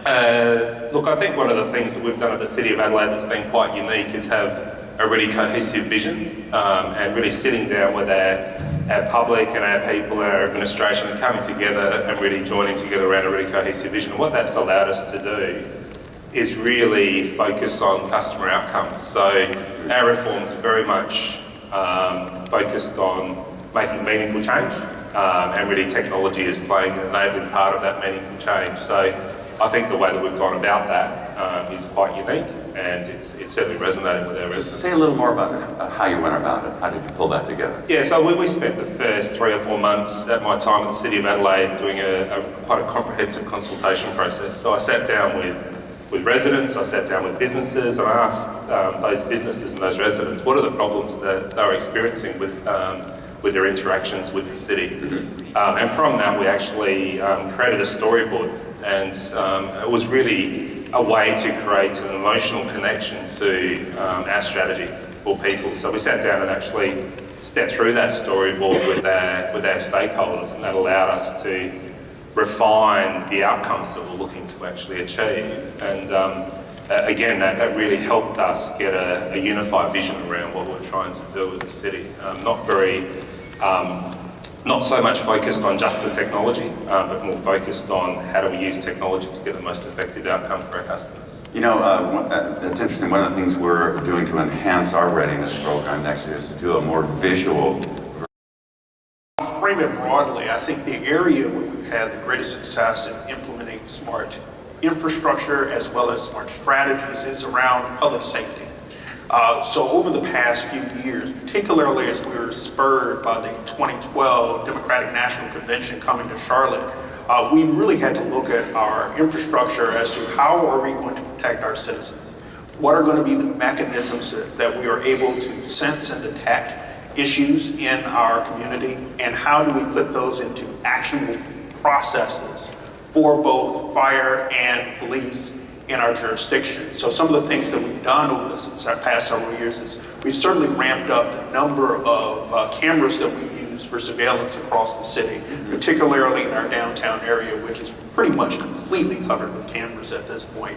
Look, I think one of the things that we've done at the City of Adelaide that's been quite unique is have a really cohesive vision and really sitting down with our public and our people and our administration and coming together and really joining together around a really cohesive vision. And what that's allowed us to do is really focus on customer outcomes. So our reforms are very much focused on making meaningful change and really technology is playing an enabling part of that meaningful change. So I think the way that we've gone about that is quite unique and it's certainly resonating with our residents. Just say a little more about how you went about it. How did you pull that together? Yeah, so we spent the first 3 or 4 months at my time at the City of Adelaide doing quite a comprehensive consultation process. So I sat down with residents, I sat down with businesses and I asked those businesses and those residents what are the problems that they're experiencing with their interactions with the city. And from that we actually created a storyboard and it was really a way to create an emotional connection to our strategy for people. So we sat down and actually stepped through that storyboard with our stakeholders and that allowed us to refine the outcomes that we're looking to actually achieve. And again, that really helped us get a unified vision around what we're trying to do as a city. Not so much focused on just the technology, but more focused on how do we use technology to get the most effective outcome for our customers. You know, that's interesting. One of the things we're doing to enhance our readiness program next year is to do a more visual. Frame it broadly, I think the area where we've had the greatest success in implementing smart infrastructure as well as smart strategies is around public safety. So over the past few years, particularly as we were spurred by the 2012 Democratic National Convention coming to Charlotte, we really had to look at our infrastructure as to how are we going to protect our citizens? What are going to be the mechanisms that we are able to sense and detect issues in our community, and how do we put those into actionable processes for both fire and police in our jurisdiction. So some of the things that we've done over the past several years is we've certainly ramped up the number of cameras that we use for surveillance across the city, particularly in our downtown area, which is pretty much completely covered with cameras at this point.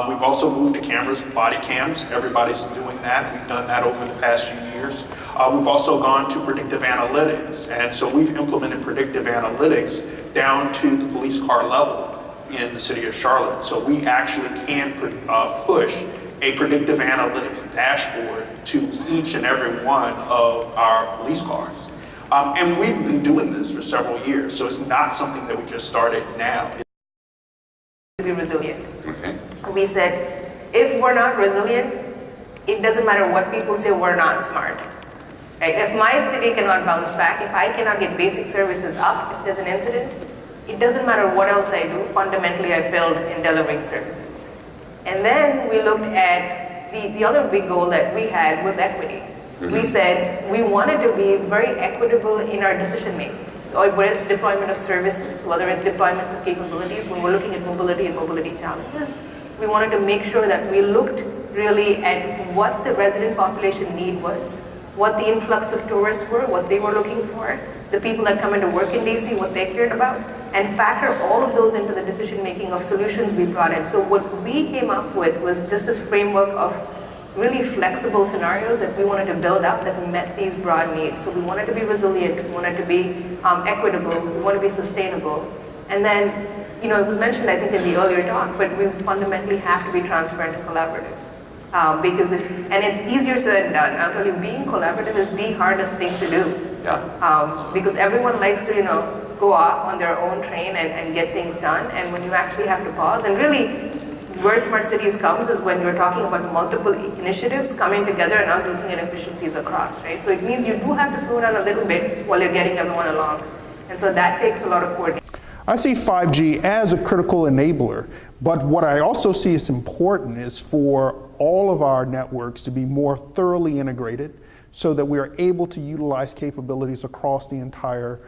We've also moved to cameras, body cams. Everybody's doing that. We've done that over the past few years. We've also gone to predictive analytics. And so we've implemented predictive analytics down to the police car level in the city of Charlotte. So we actually can push a predictive analytics dashboard to each and every one of our police cars. And we've been doing this for several years, so it's not something that we just started now. To be resilient. Okay. We said, if we're not resilient, it doesn't matter what people say, we're not smart. Right? If my city cannot bounce back, if I cannot get basic services up, if there's an incident, it doesn't matter what else I do, fundamentally I failed in delivering services. And then we looked at the other big goal that we had was equity. We said we wanted to be very equitable in our decision making. So whether it's deployment of services, whether it's deployments of capabilities, when we're looking at mobility and mobility challenges, we wanted to make sure that we looked really at what the resident population need was, what the influx of tourists were, what they were looking for, the people that come into work in DC, what they cared about, and factor all of those into the decision making of solutions we brought in. So what we came up with was just this framework of really flexible scenarios that we wanted to build up that met these broad needs. So we wanted to be resilient, we wanted to be equitable, we want to be sustainable. And then, you know, it was mentioned I think in the earlier talk, but we fundamentally have to be transparent and collaborative. And it's easier said than done. I'll tell you, being collaborative is the hardest thing to do. Yeah. Because everyone likes to, go off on their own train and get things done. And when you actually have to pause, and really where Smart Cities comes is when you're talking about multiple initiatives coming together and us looking at efficiencies across, right? So it means you do have to slow down a little bit while you're getting everyone along. And so that takes a lot of coordination. I see 5G as a critical enabler, but what I also see as important is for all of our networks to be more thoroughly integrated so that we are able to utilize capabilities across the entire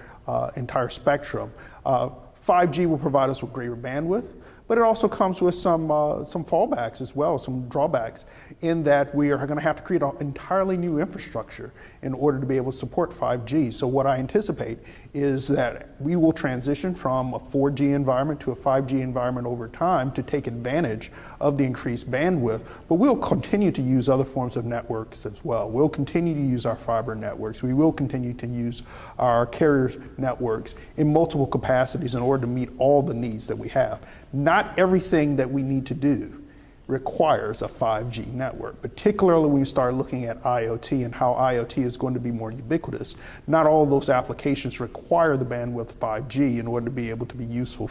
spectrum. 5G will provide us with greater bandwidth, but it also comes with some fallbacks as well, some drawbacks, in that we are going to have to create an entirely new infrastructure in order to be able to support 5G. So what I anticipate is that we will transition from a 4G environment to a 5G environment over time to take advantage of the increased bandwidth, but we'll continue to use other forms of networks as well. We'll continue to use our fiber networks. We will continue to use our carrier networks in multiple capacities in order to meet all the needs that we have. Not everything that we need to do requires a 5G network, particularly when you start looking at IoT and how IoT is going to be more ubiquitous. Not all of those applications require the bandwidth of 5G in order to be able to be useful.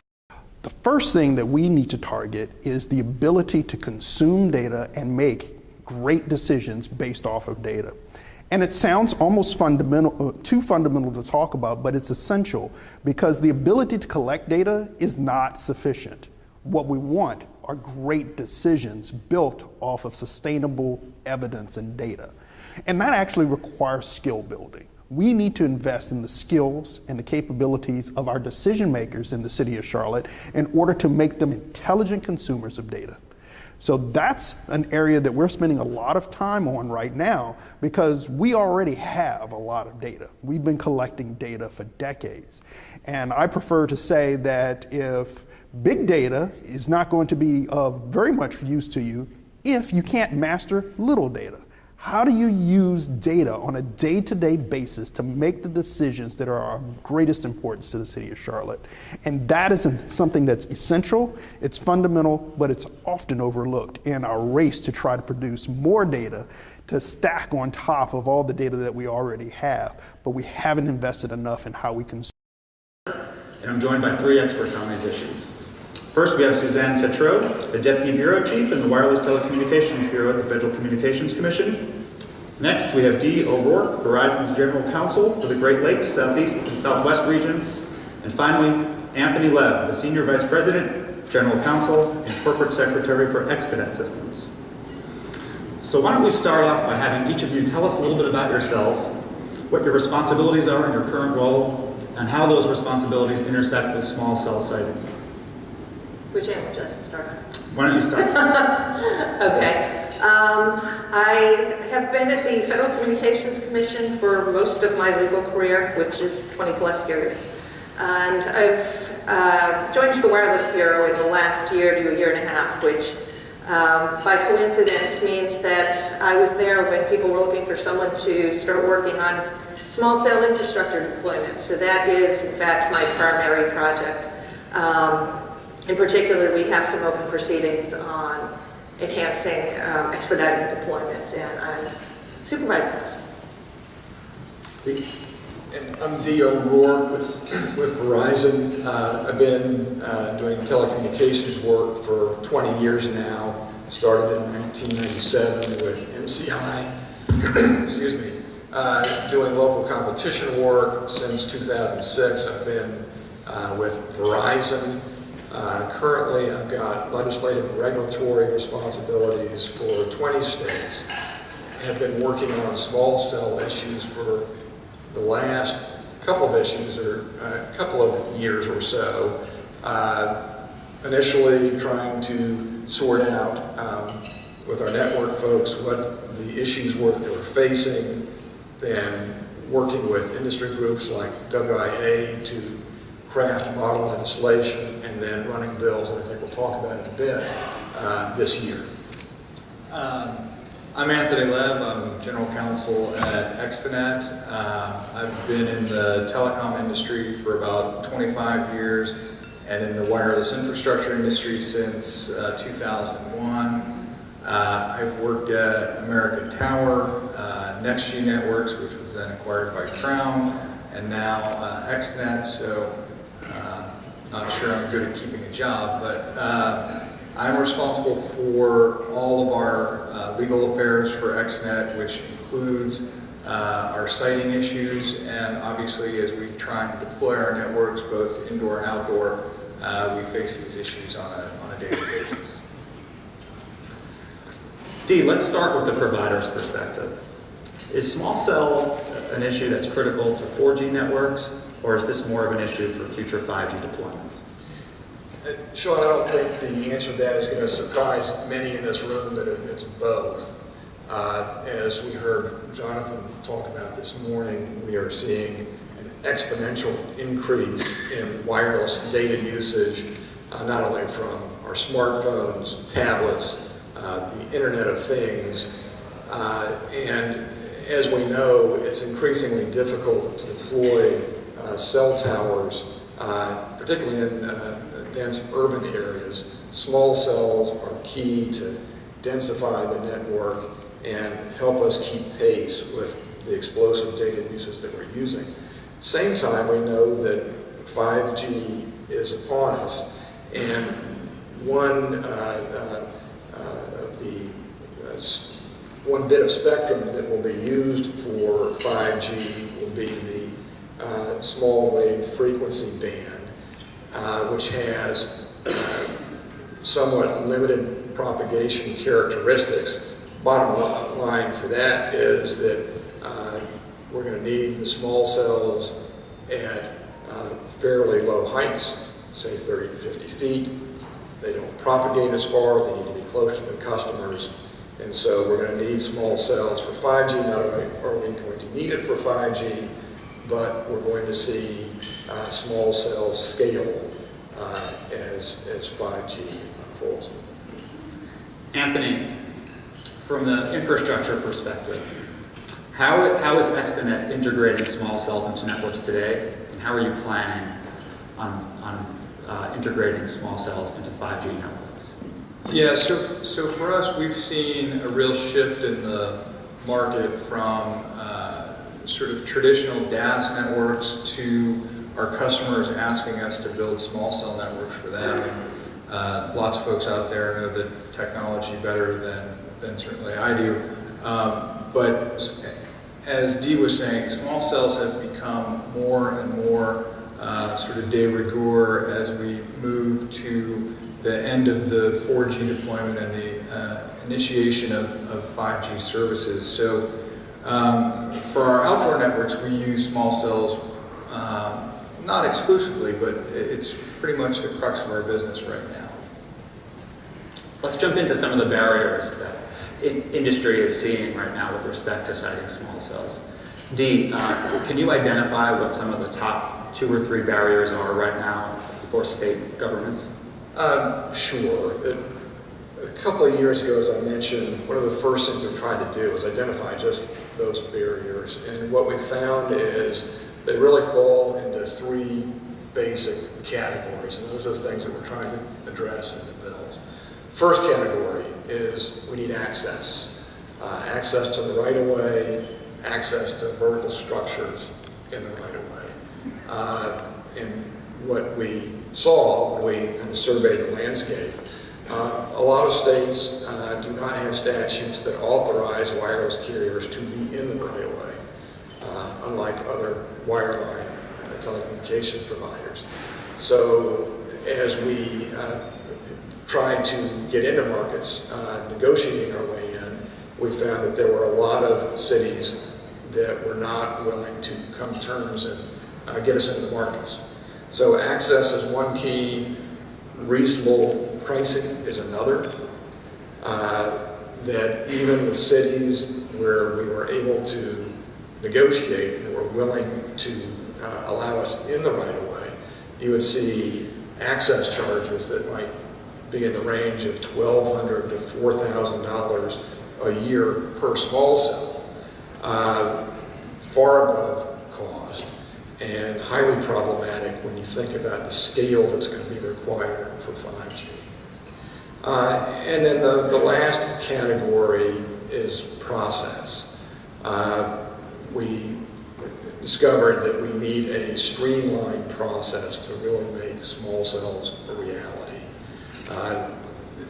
The first thing that we need to target is the ability to consume data and make great decisions based off of data. And it sounds almost too fundamental to talk about, but it's essential because the ability to collect data is not sufficient. What we want are great decisions built off of sustainable evidence and data. And that actually requires skill building. We need to invest in the skills and the capabilities of our decision makers in the city of Charlotte in order to make them intelligent consumers of data. So that's an area that we're spending a lot of time on right now because we already have a lot of data. We've been collecting data for decades. And I prefer to say that if big data is not going to be of very much use to you if you can't master little data. How do you use data on a day-to-day basis to make the decisions that are of greatest importance to the city of Charlotte? And that is something that's essential, it's fundamental, but it's often overlooked in our race to try to produce more data to stack on top of all the data that we already have, but we haven't invested enough in how we consume. And I'm joined by three experts on these issues. First, we have Suzanne Tetrault, the Deputy Bureau Chief in the Wireless Telecommunications Bureau at the Federal Communications Commission. Next, we have Dee O'Rourke, Verizon's General Counsel for the Great Lakes, Southeast, and Southwest region. And finally, Anthony Lev, the Senior Vice President, General Counsel, and Corporate Secretary for Extenet Systems. So why don't we start off by having each of you tell us a little bit about yourselves, what your responsibilities are in your current role, and how those responsibilities intersect with small cell siting. Which end would you like to start on? Why don't you start? Okay. I have been at the Federal Communications Commission for most of my legal career, which is 20 plus years. And I've joined the Wireless Bureau in the last year to a year and a half, which by coincidence means that I was there when people were looking for someone to start working on small cell infrastructure deployment. So that is, in fact, my primary project. In particular, we have some open proceedings on enhancing expediting deployment, and I'm supervising those. And I'm Dee O'Rourke with Verizon. I've been doing telecommunications work for 20 years now. Started in 1997 with MCI, excuse me, doing local competition work. Since 2006, I've been with Verizon. Currently, I've got legislative and regulatory responsibilities for 20 states. I have been working on small cell issues for the last couple of issues, or a couple of years or so. Initially, trying to sort out with our network folks what the issues were that they were facing, then working with industry groups like WIA to craft model legislation, and then running bills that I think we'll talk about in a bit this year. I'm Anthony Lev. I'm General Counsel at Extenet. I've been in the telecom industry for about 25 years and in the wireless infrastructure industry since 2001. I've worked at American Tower, NextG Networks, which was then acquired by Crown, and now Extenet, so not sure I'm good at keeping a job, but I'm responsible for all of our legal affairs for Extenet, which includes our siting issues, and obviously as we try and deploy our networks, both indoor and outdoor, we face these issues on a daily basis. Dee, let's start with the provider's perspective. Is small cell an issue that's critical to 4G networks, or is this more of an issue for future 5G deployments? Sean, I don't think the answer to that is going to surprise many in this room that it's both. As we heard Jonathan talk about this morning, we are seeing an exponential increase in wireless data usage, not only from our smartphones, tablets, the Internet of Things, and as we know, it's increasingly difficult to deploy cell towers, particularly in dense urban areas. Small cells are key to densify the network and help us keep pace with the explosive data uses that we're using. Same time, we know that 5G is upon us, and one bit of spectrum that will be used for 5G will be the small wave frequency band, which has somewhat limited propagation characteristics. Bottom line for that is that we're going to need the small cells at fairly low heights, say 30 to 50 feet. They don't propagate as far, they need to be close to the customers. And so we're going to need small cells for 5G. Not only are we going to need it for 5G, but we're going to see small cells scale as 5G unfolds. Anthony, from the infrastructure perspective, how is Extenet integrating small cells into networks today, and how are you planning on integrating small cells into 5G networks? Yeah, so for us, we've seen a real shift in the market from sort of traditional DAS networks to our customers asking us to build small cell networks for them. And lots of folks out there know the technology better than certainly I do. But as Dee was saying, small cells have become more and more sort of de rigueur as we move to the end of the 4G deployment and the initiation of 5G services. So for our outdoor networks, we use small cells, not exclusively, but it's pretty much the crux of our business right now. Let's jump into some of the barriers that industry is seeing right now with respect to siting small cells. Dee, can you identify what some of the top 2 or 3 barriers are right now for state governments? Sure. A couple of years ago, as I mentioned, one of the first things we tried to do was identify just those barriers. And what we found is they really fall into 3 basic categories, and those are the things that we're trying to address in the bills. First category is we need access. Access to the right-of-way, access to vertical structures in the right-of-way. And what we saw when we kind of surveyed the landscape, a lot of states do not have statutes that authorize wireless carriers to be in the right-of-way, unlike other wireline telecommunication providers. So as we tried to get into markets, negotiating our way in, we found that there were a lot of cities that were not willing to come to terms and get us into the markets. So access is one key, reasonable pricing is another. That even the cities where we were able to negotiate and were willing to allow us in the right-of-way, you would see access charges that might be in the range of $1,200 to $4,000 a year per small cell, far above cost, and highly problematic when you think about the scale that's going to be required for 5G. And then the last category is process. We discovered that we need a streamlined process to really make small cells a reality.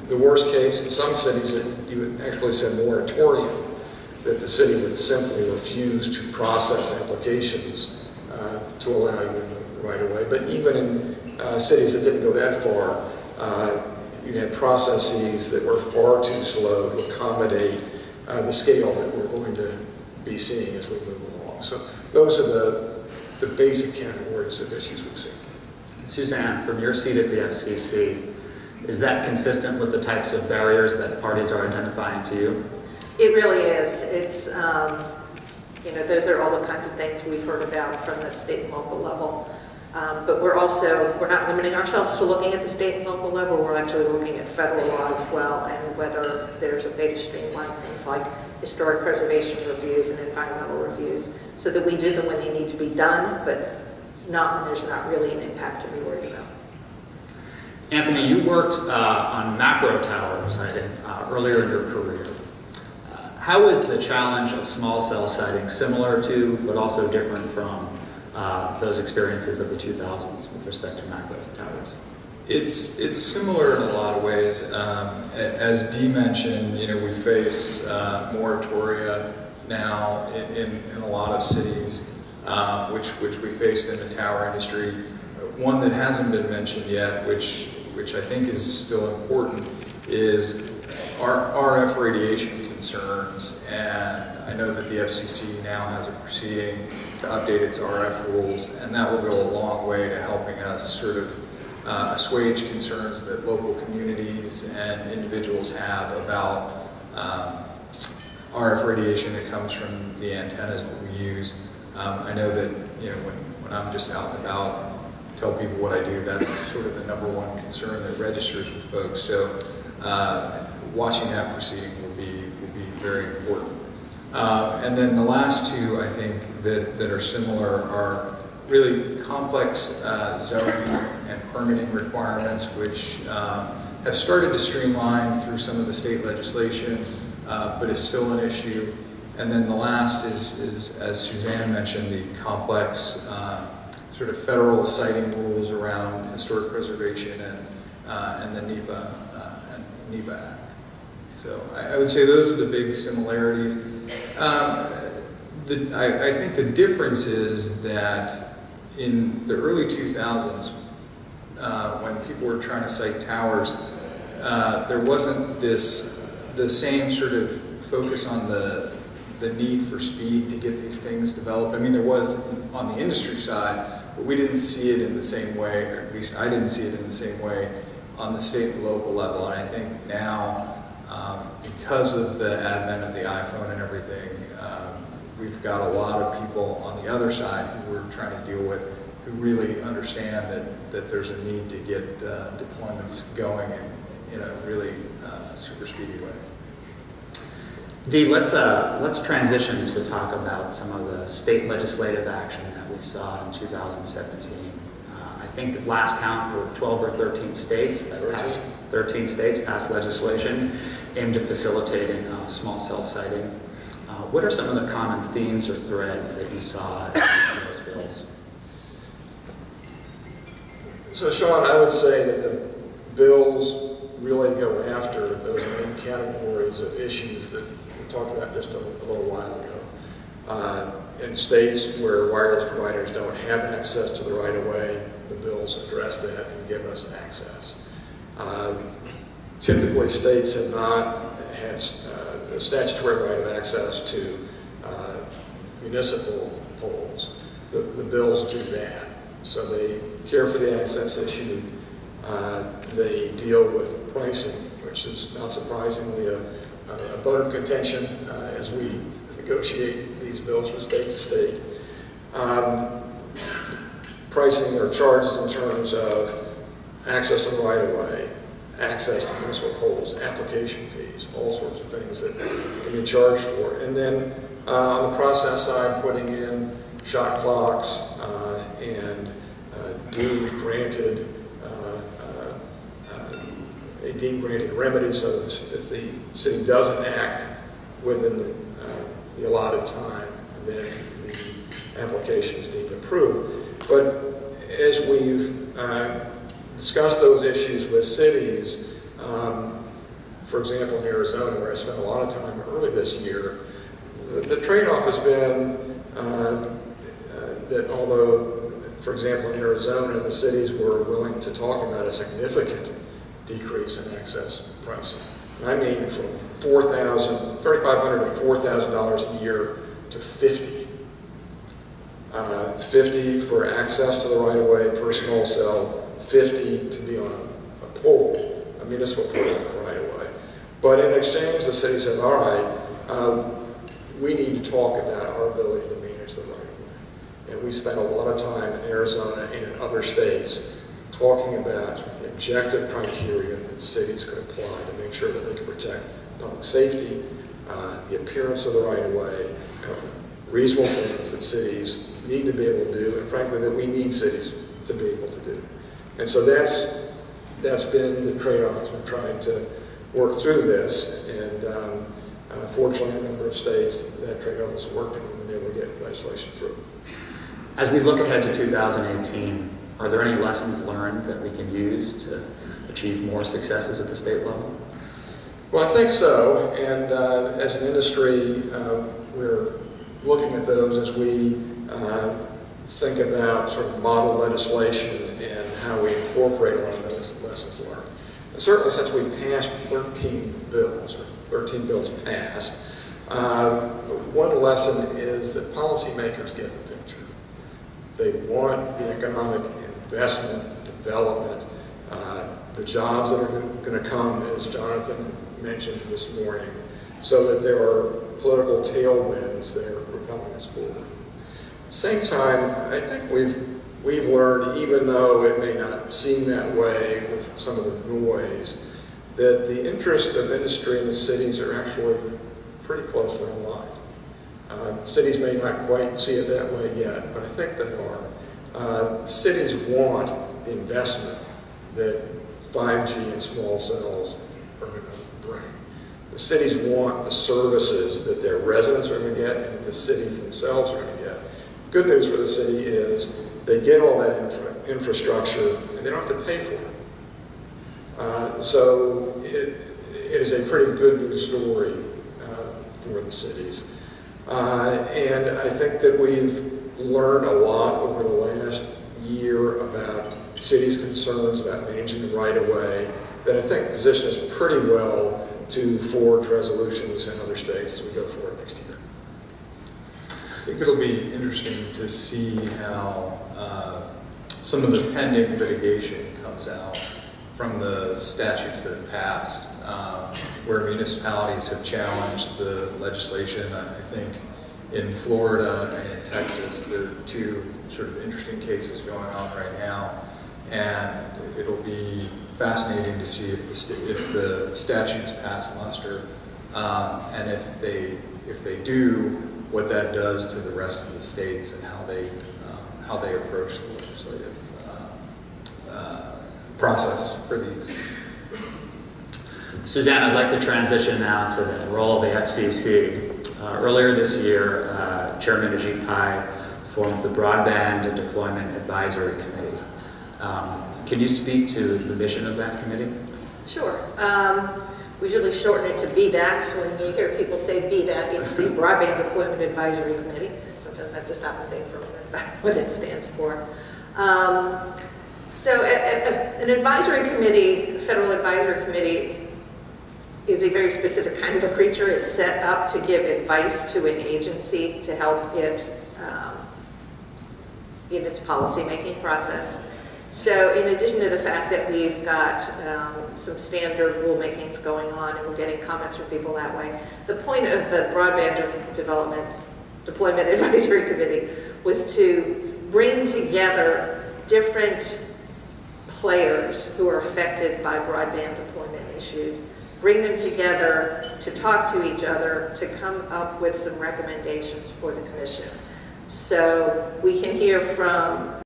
The worst case in some cities, you would actually say moratorium, that the city would simply refuse to process applications to allow you in the right-of-way. But even in cities that didn't go that far, you had processes that were far too slow to accommodate the scale that we're going to be seeing as we move along. So those are the basic categories of issues we've seen. Suzanne, from your seat at the FCC, is that consistent with the types of barriers that parties are identifying to you? It really is. It's Those are all the kinds of things we've heard about from the state and local level. But we're not limiting ourselves to looking at the state and local level. We're actually looking at federal law as well, and whether there's a way to streamline things like historic preservation reviews and environmental reviews, so that we do them when they need to be done, but not when there's not really an impact to be worried about. Anthony, you worked on macro tower siting earlier in your career. How is the challenge of small cell siting similar to, but also different from, those experiences of the 2000s with respect to macro towers? It's similar in a lot of ways. As Dee mentioned, we face moratoria now in a lot of cities, which we faced in the tower industry. One that hasn't been mentioned yet, which I think is still important, is RF radiation concerns. And I know that the FCC now has a proceeding to update its RF rules, and that will go a long way to helping us sort of assuage concerns that local communities and individuals have about RF radiation that comes from the antennas that we use. I know that when I'm just out and about, tell people what I do, that's sort of the number one concern that registers with folks. So watching that proceeding will be very important. And then the last two, I think, that are similar are really complex zoning and permitting requirements, which have started to streamline through some of the state legislation, but is still an issue. And then the last is as Suzanne mentioned, the complex sort of federal siting rules around historic preservation and the NEPA Act. So I would say those are the big similarities. I think the difference is that in the early 2000s, when people were trying to site towers, there wasn't the same sort of focus on the need for speed to get these things developed. I mean, there was on the industry side, but we didn't see it in the same way, or at least I didn't see it in the same way on the state and local level. And I think now, because of the advent of the iPhone and everything, we've got a lot of people on the other side who we're trying to deal with who really understand that there's a need to get deployments going in a really super speedy way. Dee, let's transition to talk about some of the state legislative action that we saw in 2017. I think at last count were 12 or 13 states that passed 13 states passed legislation aimed at facilitating small cell siting. What are some of the common themes or threads that you saw in those bills? So, Sean, I would say that the bills really go after those main categories of issues that we talked about just a little while ago. In states where wireless providers don't have access to the right-of-way, the bills address that and give us access. Typically, states have not had a statutory right of access to municipal poles. The bills do that. So they care for the access issue. They deal with pricing, which is not surprisingly a bone of contention as we negotiate these bills from state to state. Pricing or charges in terms of access to the right-of-way, access to municipal poles, application fees, all sorts of things that can be charged for. And then on the process side, putting in shot clocks and deemed granted remedy, so that if the city doesn't act within the allotted time, then the application is deemed approved. But as we've discussed those issues with cities, for example, in Arizona, where I spent a lot of time early this year, the trade-off has been that although, for example, in Arizona, the cities were willing to talk about a significant decrease in access pricing. And I mean from $3,500 to $4,000 a year to $50. $50 for access to the right-of-way per small cell, $50 to be on a pole, a municipal pole on the right-of-way. But in exchange, the city said, all right, we need to talk about our ability we spent a lot of time in Arizona and in other states talking about the objective criteria that cities could apply to make sure that they can protect public safety, the appearance of the right-of-way, reasonable things that cities need to be able to do, and frankly, that we need cities to be able to do. And so that's been the trade-off as we've tried to work through this. And fortunately, in a number of states, that trade-off has worked and we've been able to get legislation through. As we look ahead to 2018, are there any lessons learned that we can use to achieve more successes at the state level? Well, I think so. And as an industry, we're looking at those as we think about sort of model legislation and how we incorporate a lot of those lessons learned. And certainly since we passed 13 bills, or 13 bills passed, one lesson is that policymakers get the picture. They want the economic investment, development, the jobs that are going to come, as Jonathan mentioned this morning, so that there are political tailwinds that are propelling us forward. At the same time, I think we've learned, even though it may not seem that way with some of the noise, that the interest of industry in the cities are actually pretty closely aligned. Cities may not quite see it that way yet, but I think they are. Cities want the investment that 5G and small cells are going to bring. The cities want the services that their residents are going to get and that the cities themselves are going to get. Good news for the city is they get all that infrastructure and they don't have to pay for it. So it is a pretty good news story for the cities. And I think that we've learned a lot over the last year about cities' concerns about managing the right-of-way that I think position us pretty well to forge resolutions in other states as we go forward next year. I think it'll be interesting to see how some of the pending litigation comes out from the statutes that have passed, where municipalities have challenged the legislation. I think in Florida and in Texas, there are two sort of interesting cases going on right now, and it'll be fascinating to see if the statutes pass muster, and if they do, what that does to the rest of the states and how they approach the legislative process for these. Suzanne, I'd like to transition now to the role of the FCC. Earlier this year, Chairman Ajit Pai formed the Broadband Deployment Advisory Committee. Can you speak to the mission of that committee? Sure. We usually shorten it to BDAC. When you hear people say BDAC, it's the Broadband Deployment Advisory Committee. Sometimes I have to stop and think for a minute about what it stands for. So an advisory committee, a federal advisory committee, is a very specific kind of a creature. It's set up to give advice to an agency to help it in its policy-making process. So in addition to the fact that we've got some standard rulemakings going on and we're getting comments from people that way, the point of the Broadband Deployment Advisory Committee was to bring together different players who are affected by broadband deployment issues, bring them together to talk to each other, to come up with some recommendations for the commission. So we can hear from,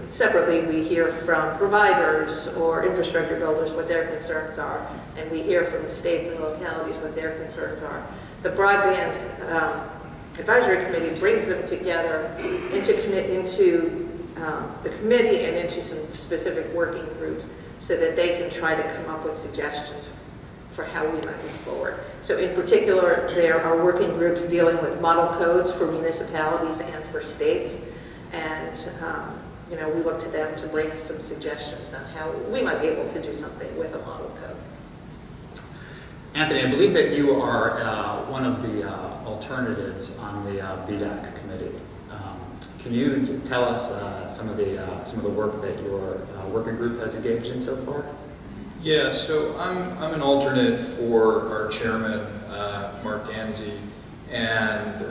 separately we hear from providers or infrastructure builders what their concerns are, and we hear from the states and localities what their concerns are. The Broadband Advisory Committee brings them together into the committee and into some specific working groups so that they can try to come up with suggestions for how we might move forward. So in particular, there are working groups dealing with model codes for municipalities and for states. And we look to them to bring some suggestions on how we might be able to do something with a model code. Anthony, I believe that you are one of the alternatives on the BDAC committee. Can you tell us some of the work that your working group has engaged in so far? Yeah, so I'm an alternate for our chairman, Mark Gansey, and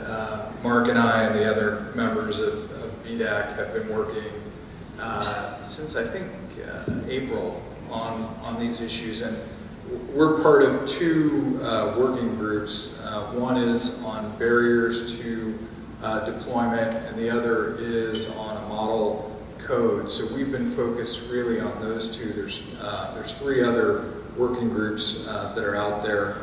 Mark and I and the other members have BDAC have been working since I think April on these issues, and we're part of two working groups. One is on barriers to deployment, and the other is on a model code. So we've been focused really on those two. There's three other working groups that are out there,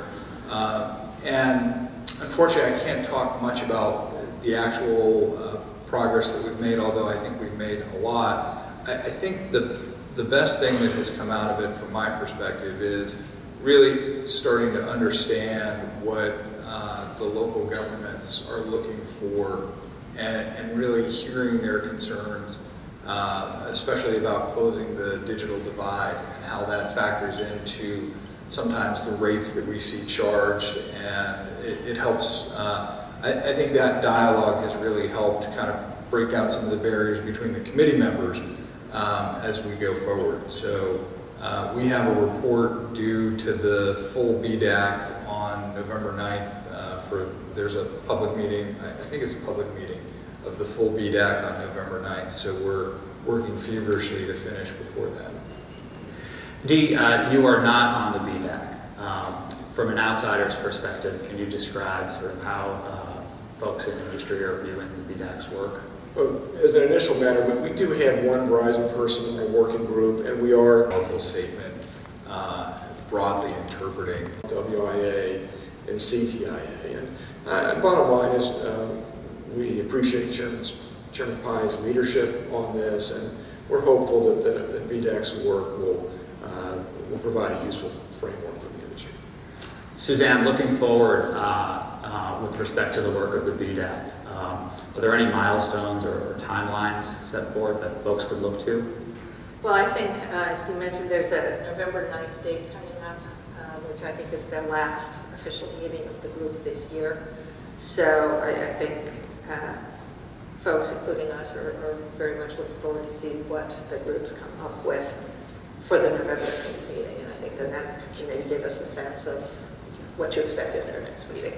and unfortunately, I can't talk much about the actual progress that we've made, although I think we've made a lot. I think the best thing that has come out of it from my perspective is really starting to understand what the local governments are looking for, and really hearing their concerns, especially about closing the digital divide and how that factors into sometimes the rates that we see charged, and it helps. I think that dialogue has really helped kind of break down some of the barriers between the committee members as we go forward. So we have a report due to the full BDAC on November 9th. There's a public meeting, I think it's a public meeting of the full BDAC on November 9th. So we're working feverishly to finish before that. Dee, you are not on the BDAC. From an outsider's perspective, can you describe sort of how folks in the industry are viewing the BDAC's work? Well, as an initial matter, we do have one Verizon person in the working group, and we are A powerful statement broadly interpreting WIA and CTIA. And bottom line is we appreciate Chairman Pai's leadership on this, and we're hopeful that the BDAC's work will provide a useful framework for the industry. Suzanne, looking forward with respect to the work of the BDAC, are there any milestones or timelines set forth that folks could look to? Well, I think, as you mentioned, there's a November 9th date coming up, which I think is their last official meeting of the group this year. So I think folks, including us, are very much looking forward to see what the groups come up with for the November 9th meeting. And I think that can maybe give us a sense of what to expect at their next meeting.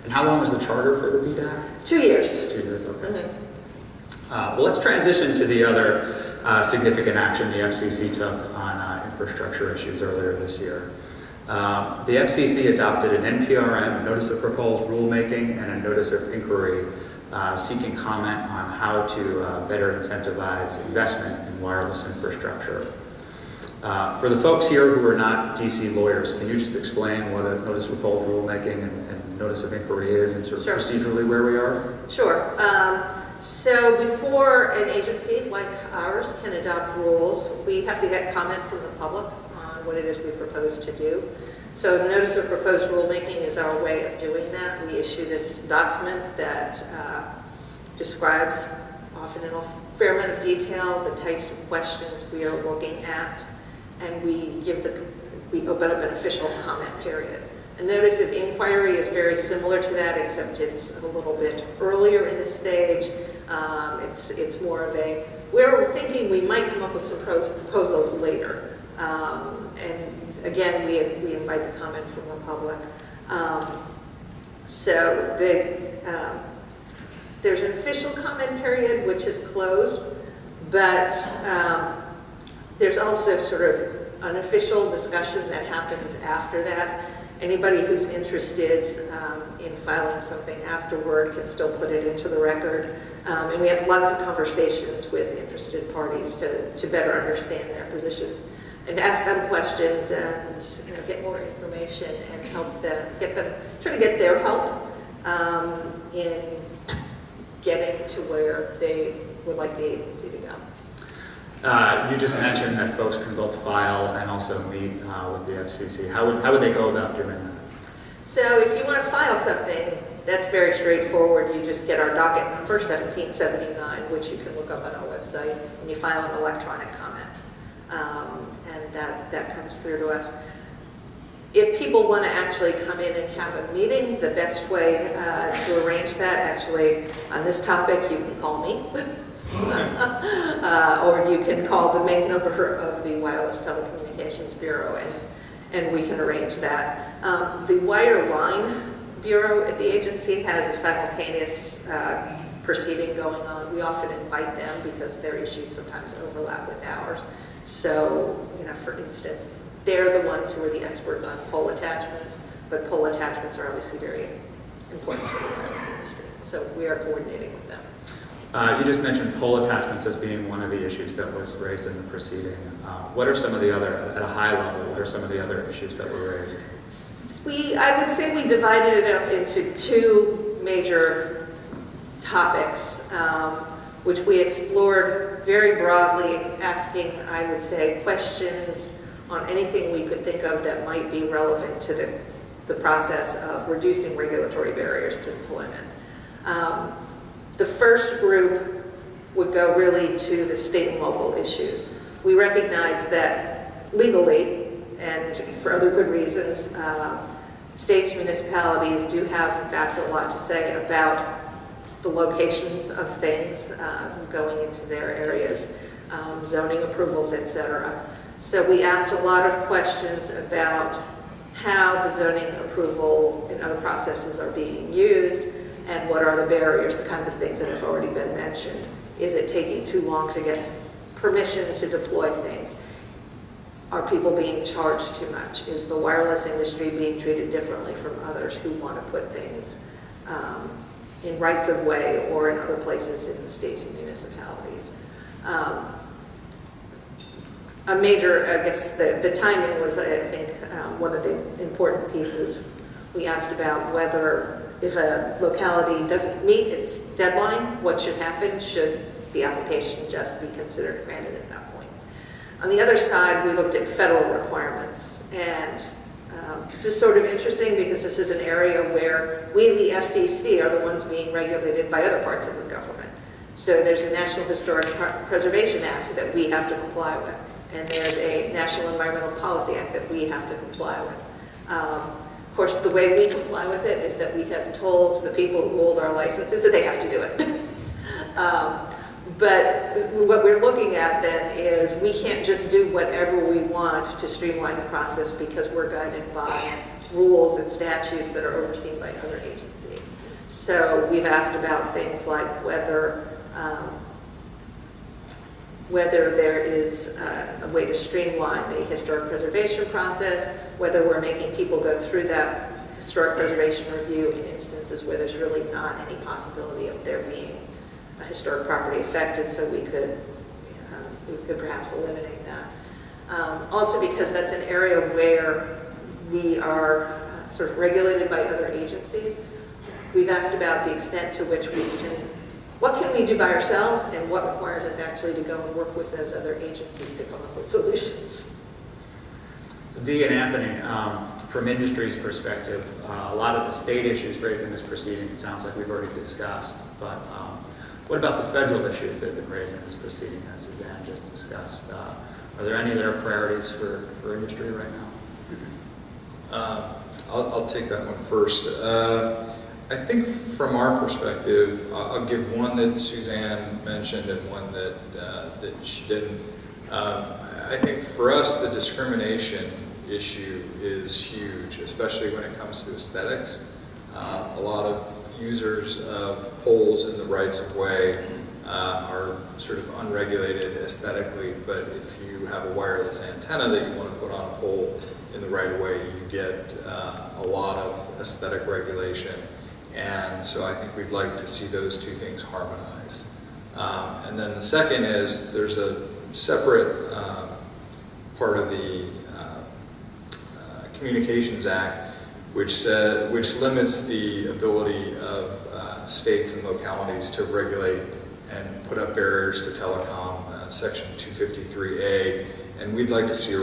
And how long is the charter for the BDAC? 2 years. 2 years, okay. Mm-hmm. Well, let's transition to the other significant action the FCC took on infrastructure issues earlier this year. The FCC adopted an NPRM, a Notice of Proposed Rulemaking, and a Notice of Inquiry seeking comment on how to better incentivize investment in wireless infrastructure. For the folks here who are not DC lawyers, can you just explain what a Notice of Proposed Rulemaking and Notice of Inquiry is and sort of Sure. procedurally where we are? Sure. So before an agency like ours can adopt rules, we have to get comment from the public on what it is we propose to do. So the Notice of Proposed Rulemaking is our way of doing that. We issue this document that describes, often in a fair amount of detail, the types of questions we are looking at, and we open up an official comment period. A Notice of Inquiry is very similar to that, except it's a little bit earlier in the stage. It's more of a, we're thinking we might come up with some proposals later. And again, we invite the comment from the public. So there's an official comment period, which is closed, but there's also sort of unofficial discussion that happens after that. Anybody who's interested in filing something afterward can still put it into the record. And we have lots of conversations with interested parties to better understand their positions and ask them questions and get more information and help them, try to get their help in getting to where they would like the agency to go. You just mentioned that folks can both file and also meet with the FCC. How would they go about doing that? So if you want to file something, that's very straightforward. You just get our docket number, 1779, which you can look up on our website, and you file an electronic comment. And that comes through to us. If people want to actually come in and have a meeting, the best way to arrange that, actually, on this topic, you can call me. Or you can call the main number of the Wireless Telecommunications Bureau, and we can arrange that. The Wireline Bureau at the agency has a simultaneous proceeding going on. We often invite them because their issues sometimes overlap with ours. So, for instance, they're the ones who are the experts on pole attachments, but pole attachments are obviously very important to the wireless industry. So we are coordinating with them. You just mentioned pole attachments as being one of the issues that was raised in the proceeding. What are some of the other, at a high level, what are some of the other issues that were raised? I would say we divided it up into two major topics, which we explored very broadly, asking, I would say, questions on anything we could think of that might be relevant to the process of reducing regulatory barriers to employment. The first group would go really to the state and local issues. We recognize that legally, and for other good reasons, states and municipalities do have, in fact, a lot to say about the locations of things going into their areas, zoning approvals, etc. So we asked a lot of questions about how the zoning approval and other processes are being used, and what are the barriers, the kinds of things that have already been mentioned. Is it taking too long to get permission to deploy things? Are people being charged too much? Is the wireless industry being treated differently from others who want to put things in rights of way or in other places in the states and municipalities? A major, I guess the timing was, I think, one of the important pieces. We asked about whether if a locality doesn't meet its deadline, what should happen? Should the application just be considered granted at that point? On the other side, we looked at federal requirements, and this is sort of interesting because this is an area where we, the FCC, are the ones being regulated by other parts of the government. So there's a National Historic Preservation Act that we have to comply with, and there's a National Environmental Policy Act that we have to comply with. Of course, the way we comply with it is that we have told the people who hold our licenses that they have to do it. But what we're looking at then is we can't just do whatever we want to streamline the process because we're guided by rules and statutes that are overseen by other agencies. So we've asked about things like whether there is a way to streamline the historic preservation process, whether we're making people go through that historic preservation review in instances where there's really not any possibility of there being a historic property affected, so we could perhaps eliminate that. Also because that's an area where we are sort of regulated by other agencies, we've asked about the extent to which what can we do by ourselves and what requires us actually to go and work with those other agencies to come up with solutions. Dee and Anthony, from industry's perspective, a lot of the state issues raised in this proceeding, it sounds like we've already discussed, but what about the federal issues that have been raised in this proceeding that Suzanne just discussed? Are there any that are priorities for industry right now? I'll take that one first. I think from our perspective, I'll give one that Suzanne mentioned and one that she didn't. I think for us, the discrimination issue is huge, especially when it comes to aesthetics. A lot of users of poles in the rights of way are sort of unregulated aesthetically, but if you have a wireless antenna that you want to put on a pole in the right of way, you get a lot of aesthetic regulation. And so I think we'd like to see those two things harmonized. And then the second is there's a separate part of the Communications Act which limits the ability of states and localities to regulate and put up barriers to telecom, Section 253A. And we'd like to see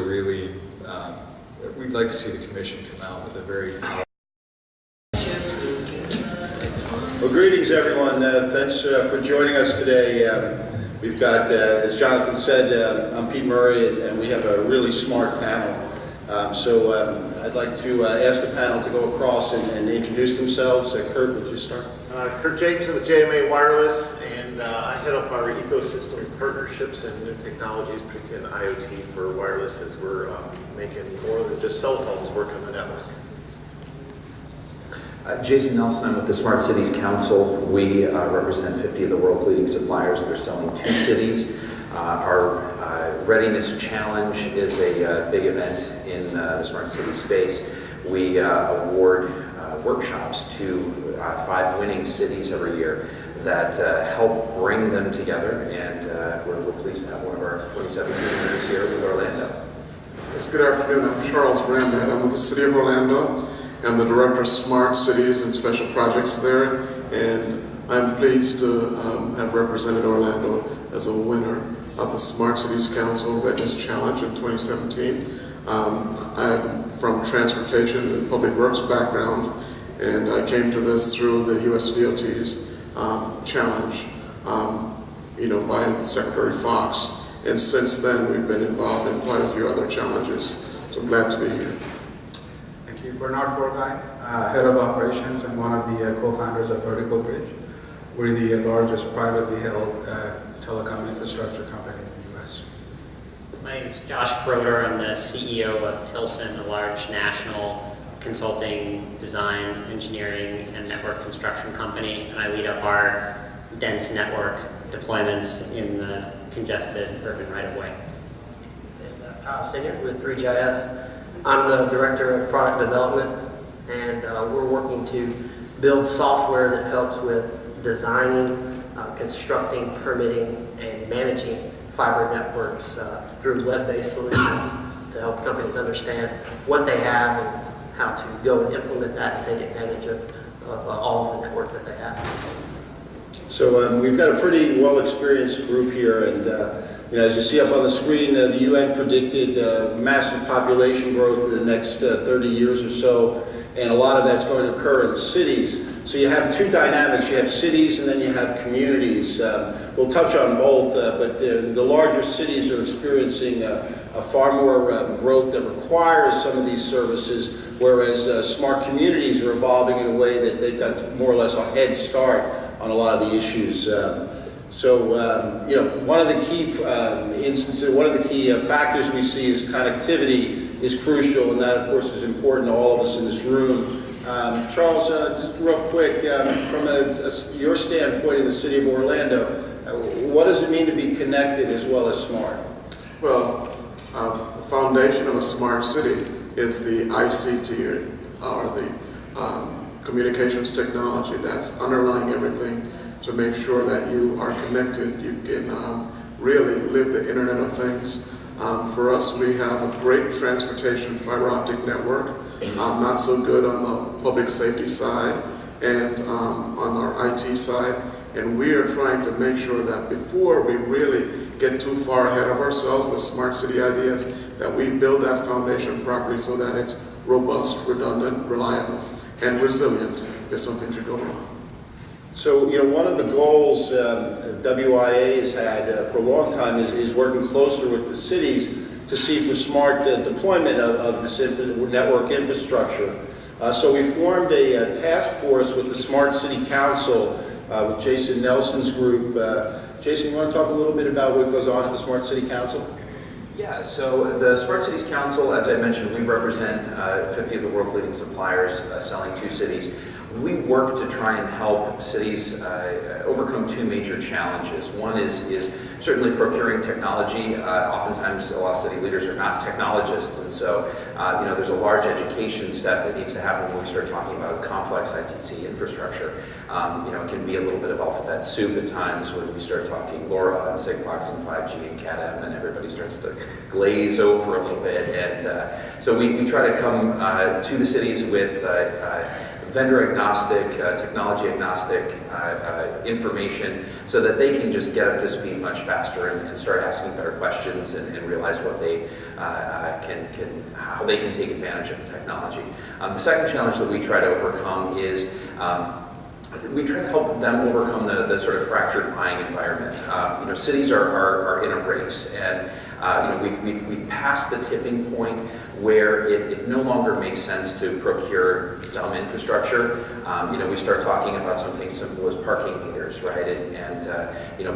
we'd like to see the Commission come out with a very Well, greetings, everyone. Thanks for joining us today. We've got, as Jonathan said, I'm Pete Murray, and we have a really smart panel. So I'd like to ask the panel to go across and introduce themselves. Kurt, would you start? Kurt Jacobson with JMA Wireless, and I head up our ecosystem partnerships and new technologies, particularly in IoT for wireless, as we're making more than just cell phones work on the network. Jason Nelson, I'm with the Smart Cities Council. We represent 50 of the world's leading suppliers. They're selling 2 cities. Our Readiness Challenge is a big event in the Smart City space. We award workshops to 5 winning cities every year that help bring them together, and we're pleased to have one of our 2017 winners here with Orlando. Yes, good afternoon. I'm Charles Rambat. I'm with the City of Orlando. I'm the Director of Smart Cities and Special Projects there, and I'm pleased to have represented Orlando as a winner of the Smart Cities Council Readiness Challenge in 2017. I'm from transportation and public works background, and I came to this through the U.S. DOT's challenge, by Secretary Fox. And since then, we've been involved in quite a few other challenges. So I'm glad to be here. Thank you. Bernard Borgai, Head of Operations and one of the co-founders of Vertical Bridge. We're the largest privately held telecom infrastructure company in the U.S. My name is Josh Broder. I'm the CEO of Tilson, a large national consulting, design, engineering, and network construction company, and I lead up our dense network deployments in the congested urban right-of-way. Kyle Singer with 3GIS. I'm the Director of Product Development, and we're working to build software that helps with designing, constructing, permitting, and managing fiber networks through web-based solutions to help companies understand what they have and how to go and implement that and take advantage of all of the network that they have. So we've got a pretty well-experienced group here, and as you see up on the screen, the UN predicted massive population growth in the next 30 years or so, and a lot of that's going to occur in cities. So you have 2 dynamics. You have cities and then you have communities. We'll touch on both, but the larger cities are experiencing a far more growth that requires some of these services, whereas smart communities are evolving in a way that they've got more or less a head start on a lot of the issues. One of the key instances, one of the key factors we see is connectivity is crucial, and that, of course, is important to all of us in this room. Charles, just real quick, from your standpoint in the city of Orlando, what does it mean to be connected as well as smart? Well, the foundation of a smart city is the ICT, or the communications technology that's underlying everything to make sure that you are connected. You can really live the Internet of Things. For us, we have a great transportation fiber optic network, not so good on the public safety side and on our IT side. And we are trying to make sure that before we really get too far ahead of ourselves with smart city ideas, that we build that foundation properly so that it's robust, redundant, reliable, and resilient if something should go wrong. So, one of the goals WIA has had for a long time is working closer with the cities to see for smart deployment of this network infrastructure. So we formed a task force with the Smart City Council with Jason Nelson's group. Jason, you want to talk a little bit about what goes on at the Smart City Council? Yeah, so the Smart Cities Council, as I mentioned, we represent 50 of the world's leading suppliers selling 2 cities. We work to try and help cities overcome 2 major challenges. One is certainly procuring technology. Oftentimes, a lot of city leaders are not technologists, and so there's a large education step that needs to happen when we start talking about complex ITC infrastructure. It can be a little bit of alphabet soup at times when we start talking LoRa and Sigfox and 5G and Cat-M, and everybody starts to glaze over a little bit. And so we try to come to the cities with vendor agnostic, technology agnostic information so that they can just get up to speed much faster and start asking better questions and realize what they how they can take advantage of the technology. The second challenge that we try to overcome is we try to help them overcome the sort of fractured buying environment. Cities are in a race, and we've passed the tipping point where it no longer makes sense to procure dumb infrastructure. We start talking about something simple as parking meters, right?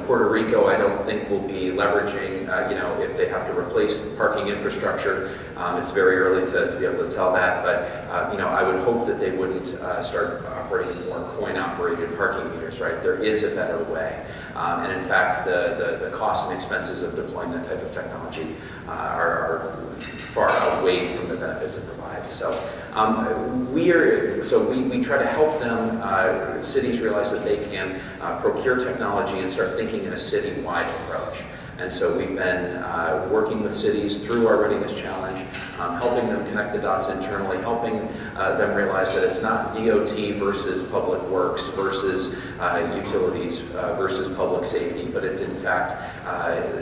Puerto Rico, I don't think will be leveraging, if they have to replace parking infrastructure. It's very early to be able to tell that, but, I would hope that they wouldn't start operating more coin-operated parking meters, right? There is a better way. And in fact, the costs and expenses of deploying that type of technology are far outweighed from the benefits it provides. So we try to help them, cities realize that they can procure technology and start thinking in a city-wide approach. And so we've been working with cities through our Readiness Challenge, helping them connect the dots internally, helping them realize that it's not DOT versus public works versus utilities versus public safety, but it's in fact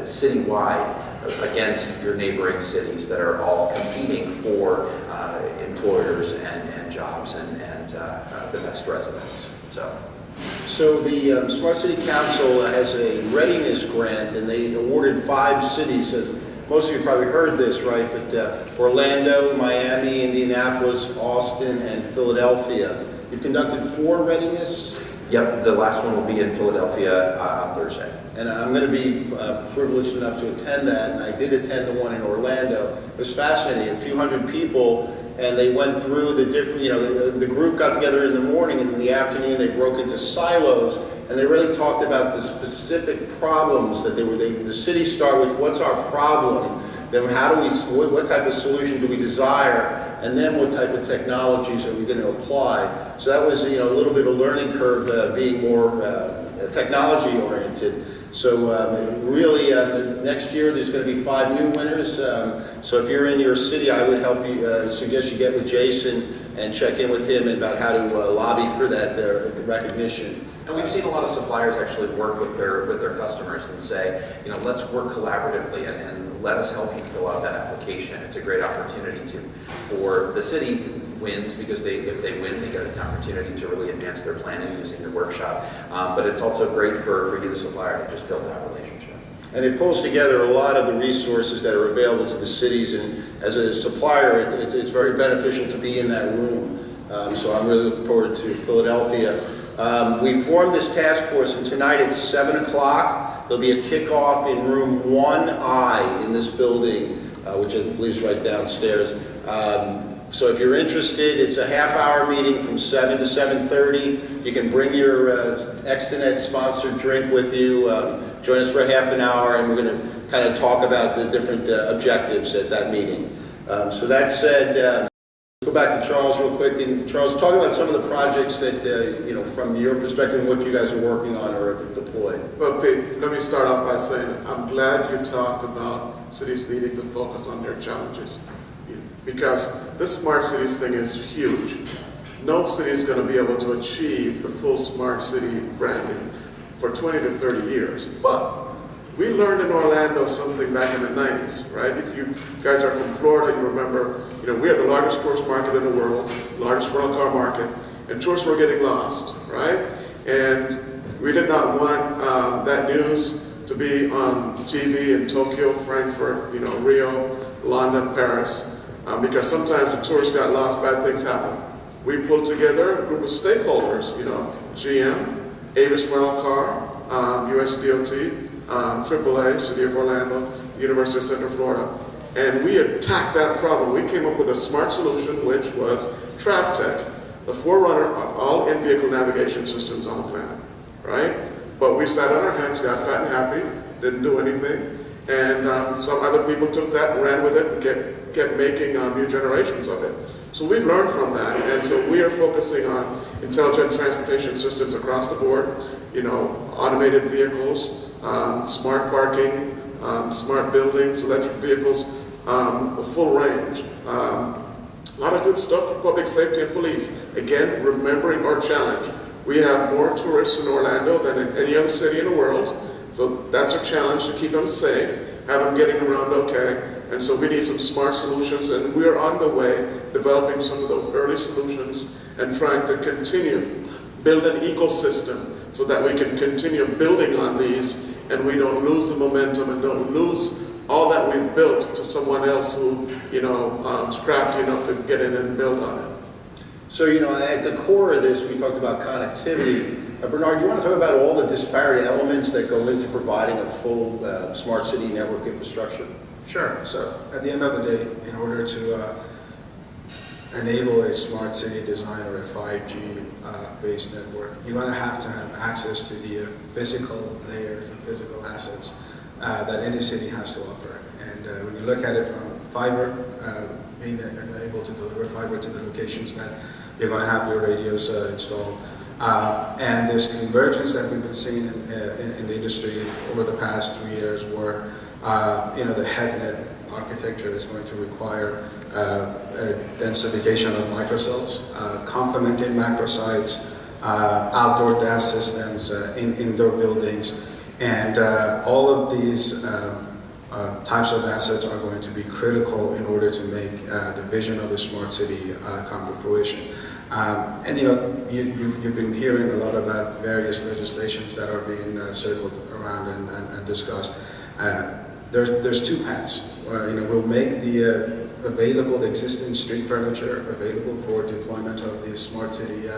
citywide against your neighboring cities that are all competing for employers and jobs and the best residents. So the Smart City Council has a readiness grant, and they awarded 5 cities. Most of you probably heard this, right? But Orlando, Miami, Indianapolis, Austin, and Philadelphia. You've conducted 4 readiness? Yep, the last one will be in Philadelphia on Thursday. And I'm going to be privileged enough to attend that, and I did attend the one in Orlando. It was fascinating, a few hundred people, and they went through the different, the group got together in the morning, and in the afternoon they broke into silos, and they really talked about the specific problems that the city start with, what's our problem, then what type of solution do we desire, and then what type of technologies are we going to apply. So that was, a little bit of a learning curve, being more technology oriented. So really, next year there's going to be 5 new winners. So if you're in your city, I would suggest you get with Jason and check in with him about how to lobby for that recognition. And we've seen a lot of suppliers actually work with their customers and say, let's work collaboratively and let us help you fill out that application. It's a great opportunity for the city wins, because if they win, they get an opportunity to really advance their planning using your workshop. But it's also great for you, the supplier, to just build that relationship. And it pulls together a lot of the resources that are available to the cities, and as a supplier, it's very beneficial to be in that room. So I'm really looking forward to Philadelphia. We formed this task force, and tonight at 7 o'clock, there'll be a kickoff in room 1I in this building, which I believe is right downstairs. So if you're interested, it's a half-hour meeting from 7 to 7:30. You can bring your Extenet-sponsored drink with you. Join us for a half an hour, and we're going to kind of talk about the different objectives at that meeting. So that said, go back to Charles real quick. And Charles, talk about some of the projects that, from your perspective, and what you guys are working on or have deployed. Well, Pete, let me start off by saying I'm glad you talked about cities needing to focus on their challenges, because this smart cities thing is huge. No city is going to be able to achieve the full smart city branding for 20 to 30 years. But we learned in Orlando something back in the 90s, right? If you guys are from Florida, you remember, we are the largest tourist market in the world, largest rental car market, and tourists were getting lost, right? And we did not want that news to be on TV in Tokyo, Frankfurt, Rio, London, Paris, because sometimes when tourists got lost, bad things happen. We pulled together a group of stakeholders, GM, Avis Rental Car, US DOT, AAA, City of Orlando, University of Central Florida, and we attacked that problem. We came up with a smart solution, which was TravTech, the forerunner of all in-vehicle navigation systems on the planet, right? But we sat on our hands, got fat and happy, didn't do anything, and some other people took that and ran with it and kept making new generations of it. So we've learned from that, and so we are focusing on intelligent transportation systems across the board, automated vehicles, smart parking, smart buildings, electric vehicles, a full range. A lot of good stuff for public safety and police. Again, remembering our challenge. We have more tourists in Orlando than in any other city in the world, so that's our challenge, to keep them safe, have them getting around okay. And so we need some smart solutions, and we're on the way developing some of those early solutions and trying to continue build an ecosystem so that we can continue building on these and we don't lose the momentum and don't lose all that we've built to someone else who, is crafty enough to get in and build on it. So, at the core of this, we talked about connectivity. Bernard, you want to talk about all the disparate elements that go into providing a full smart city network infrastructure? Sure. So at the end of the day, in order to enable a smart city design or a 5G based network, you're going to have access to the physical layers and physical assets that any city has to offer. And when you look at it from fiber, being able to deliver fiber to the locations that you're going to have your radios installed, and this convergence that we've been seeing in the industry over the past 3 years, where the HEDNet architecture is going to require a densification of microcells, complementing macro sites, outdoor DAS systems, indoor buildings, and all of these types of assets are going to be critical in order to make the vision of the smart city come to fruition. And you've been hearing a lot about various legislations that are being circled around and discussed. There's two paths. We'll make the existing street furniture available for deployment of these smart city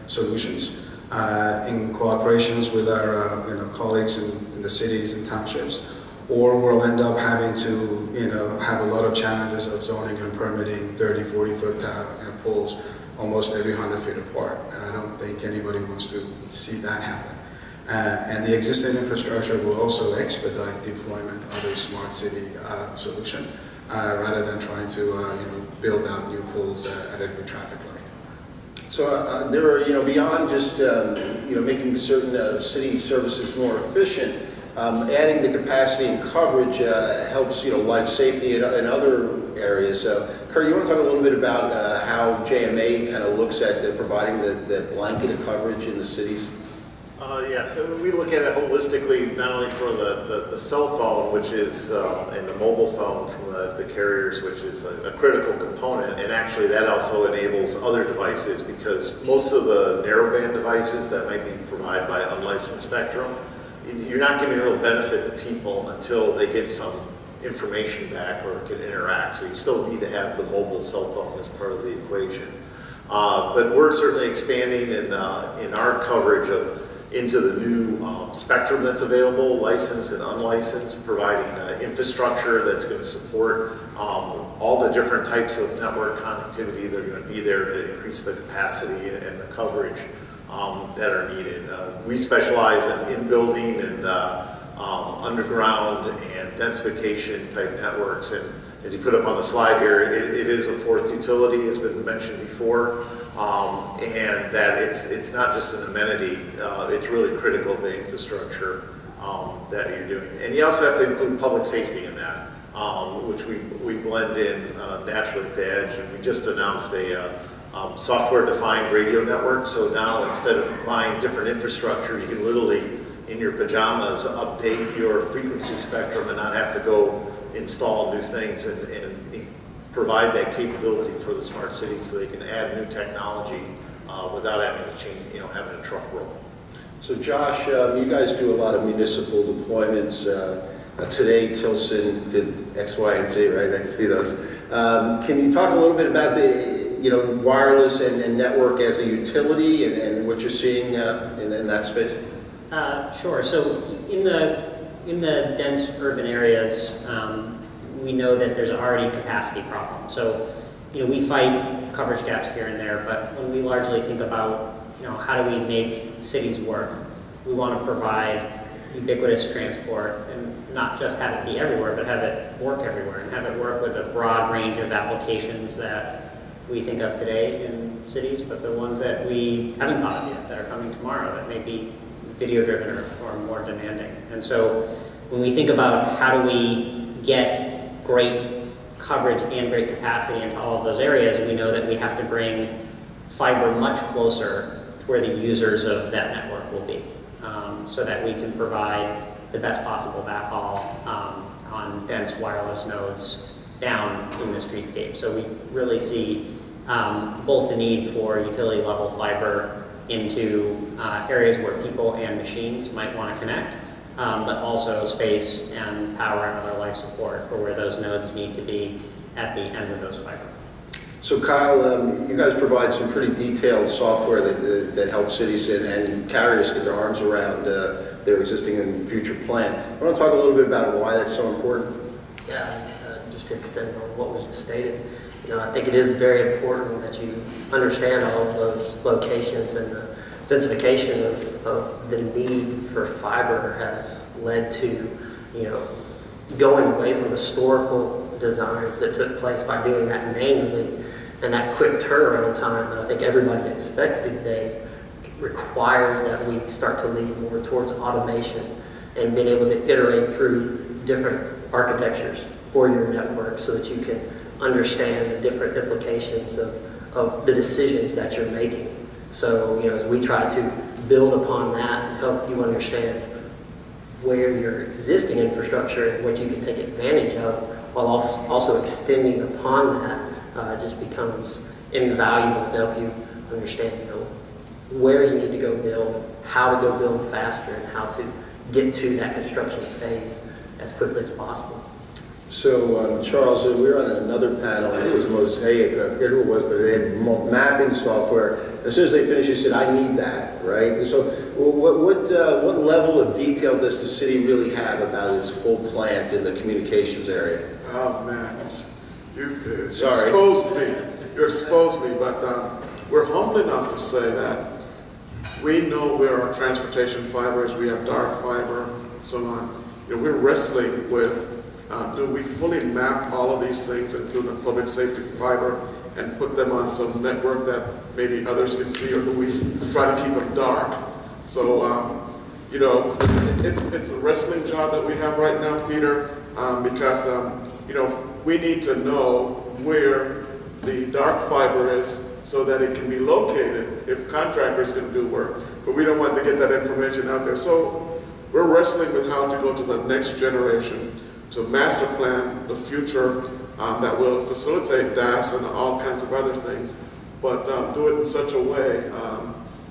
solutions in cooperations with our colleagues in the cities and townships, or we'll end up having to have a lot of challenges of zoning and permitting 30, 40-foot poles almost every 100 feet apart. And I don't think anybody wants to see that happen. And the existing infrastructure will also expedite deployment of a smart city solution rather than trying to build out new poles at every traffic light. So there are, beyond just making certain city services more efficient, adding the capacity and coverage helps life safety in other areas. Kurt, you want to talk a little bit about how JMA kind of looks at providing the blanket of coverage in the cities? Yeah, so we look at it holistically, not only for the cell phone, which is, and the mobile phone from the carriers, which is a critical component, and actually that also enables other devices, because most of the narrowband devices that might be provided by unlicensed spectrum, you're not giving real benefit to people until they get some information back or can interact. So you still need to have the mobile cell phone as part of the equation. But we're certainly expanding in our coverage into the new spectrum that's available, licensed and unlicensed, providing infrastructure that's going to support all the different types of network connectivity that are going to be there to increase the capacity and the coverage that are needed. We specialize in building and underground and densification type networks, and as you put up on the slide here, it is a fourth utility, as been mentioned before, and that it's not just an amenity, it's really critical to the infrastructure that you're doing. And you also have to include public safety in that, which we blend in naturally at the edge, and we just announced a software-defined radio network. So now instead of buying different infrastructure, you can literally, in your pajamas, update your frequency spectrum and not have to go install new things and provide that capability for the smart city so they can add new technology without having to change, having a truck roll. So Josh, you guys do a lot of municipal deployments. Today, Tilson did X, Y, and Z, right? I can see those. Can you talk a little bit about the wireless and network as a utility and what you're seeing in that space? Sure. So in the dense urban areas, we know that there's already a capacity problem. So we fight coverage gaps here and there, but when we largely think about how do we make cities work, we want to provide ubiquitous transport and not just have it be everywhere, but have it work everywhere and have it work with a broad range of applications that we think of today in cities, but the ones that we haven't thought of yet that are coming tomorrow that may be video driven or more demanding. And so when we think about how do we get great coverage and great capacity into all of those areas, we know that we have to bring fiber much closer to where the users of that network will be, so that we can provide the best possible backhaul on dense wireless nodes down in the streetscape. So we really see both the need for utility level fiber into areas where people and machines might want to connect, but also space and power and other life support for where those nodes need to be at the ends of those fiber. So Kyle, you guys provide some pretty detailed software that helps cities and carriers get their arms around their existing and future plan. I want to talk a little bit about why that's so important. Yeah, just to extend on what was just stated, I think it is very important that you understand all of those locations, and the densification of the need for fiber has led to, going away from historical designs that took place by doing that manually, and that quick turnaround time that I think everybody expects these days requires that we start to lead more towards automation and being able to iterate through different architectures for your network so that you can understand the different implications of the decisions that you're making. So, as we try to build upon that and help you understand where your existing infrastructure and what you can take advantage of, while also extending upon that, just becomes invaluable to help you understand, where you need to go build, how to go build faster, and how to get to that construction phase as quickly as possible. So, Charles, we were on another panel, it was Mosaic, I forget who it was, but they had mapping software. As soon as they finished, they said, I need that, right? So what level of detail does the city really have about its full plant in the communications area? Oh, man, you Sorry. exposed me. You exposed me, but we're humble enough to say that we know where our transportation fiber is. We have dark fiber and so on. We're wrestling with do we fully map all of these things, including the public safety fiber, and put them on some network that maybe others can see, or do we try to keep them dark? So, it's a wrestling job that we have right now, Peter, because, we need to know where the dark fiber is so that it can be located if contractors can do work. But we don't want to get that information out there. So we're wrestling with how to go to the next generation, to master plan the future that will facilitate DAS and all kinds of other things, but do it in such a way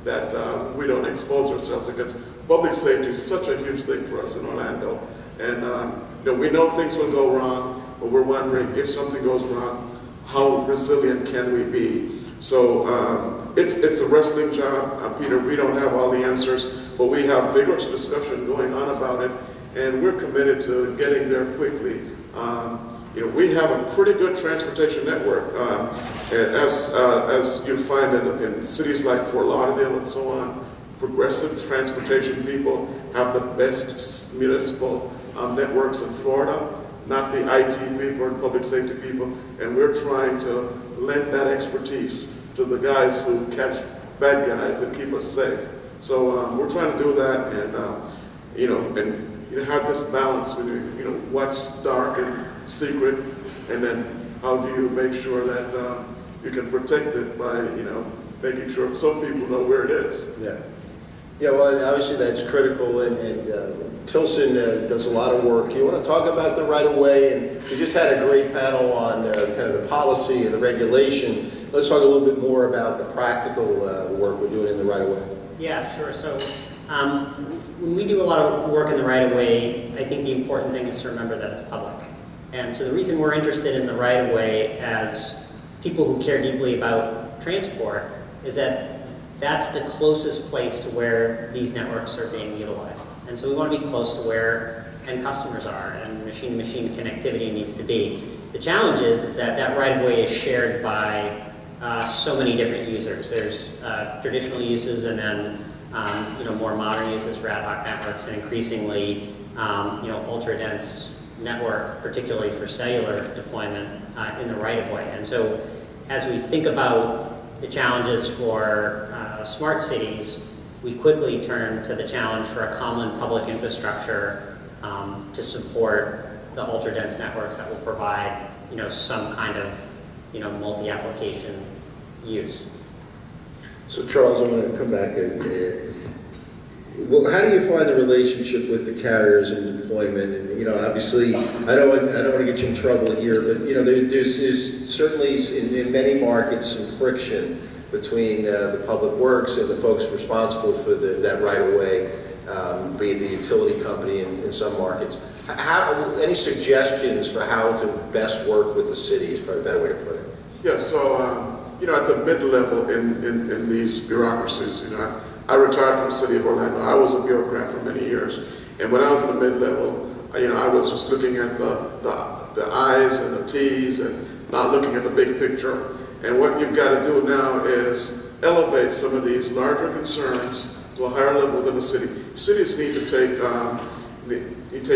that we don't expose ourselves, because public safety is such a huge thing for us in Orlando. And we know things will go wrong, but we're wondering if something goes wrong, how resilient can we be? So it's a wrestling job, Peter. We don't have all the answers, but we have vigorous discussion going on about it, and we're committed to getting there quickly. We have a pretty good transportation network, as you find in cities like Fort Lauderdale and so on. Progressive transportation people have the best municipal networks in Florida, not the IT people or public safety people, and we're trying to lend that expertise to the guys who catch bad guys and keep us safe. So we're trying to do that, and have this balance between what's dark and secret, and then how do you make sure that you can protect it by making sure some people know where it is. Yeah, well, obviously that's critical, and Tilson does a lot of work. You want to talk about the right-of-way, and we just had a great panel on kind of the policy and the regulation. Let's talk a little bit more about the practical work we're doing in the right-of-way. Yeah, sure. So when we do a lot of work in the right-of-way, I think the important thing is to remember that it's public. And so the reason we're interested in the right-of-way as people who care deeply about transport is that that's the closest place to where these networks are being utilized. And so we want to be close to where end customers are, and machine-to-machine connectivity needs to be. The challenge is that that right-of-way is shared by so many different users. There's traditional uses, and then more modern uses for ad hoc networks, and increasingly ultra-dense network, particularly for cellular deployment in the right-of-way. And so as we think about the challenges for smart cities, we quickly turn to the challenge for a common public infrastructure to support the ultra-dense networks that will provide some kind of multi-application use. So Charles, I'm going to come back. Well, how do you find the relationship with the carriers and deployment? And obviously, I don't want to get you in trouble here, but there's certainly in many markets some friction between the public works and the folks responsible for that right of way. be it the utility company in some markets. Any suggestions for how to best work with the city is probably a better way to put it. Yeah, so, at the mid-level in these bureaucracies, I retired from the city of Orlando. I was a bureaucrat for many years. And when I was in the mid-level, I was just looking at the I's and the T's and not looking at the big picture. And what you've got to do now is elevate some of these larger concerns to a higher level within the city. Cities need to take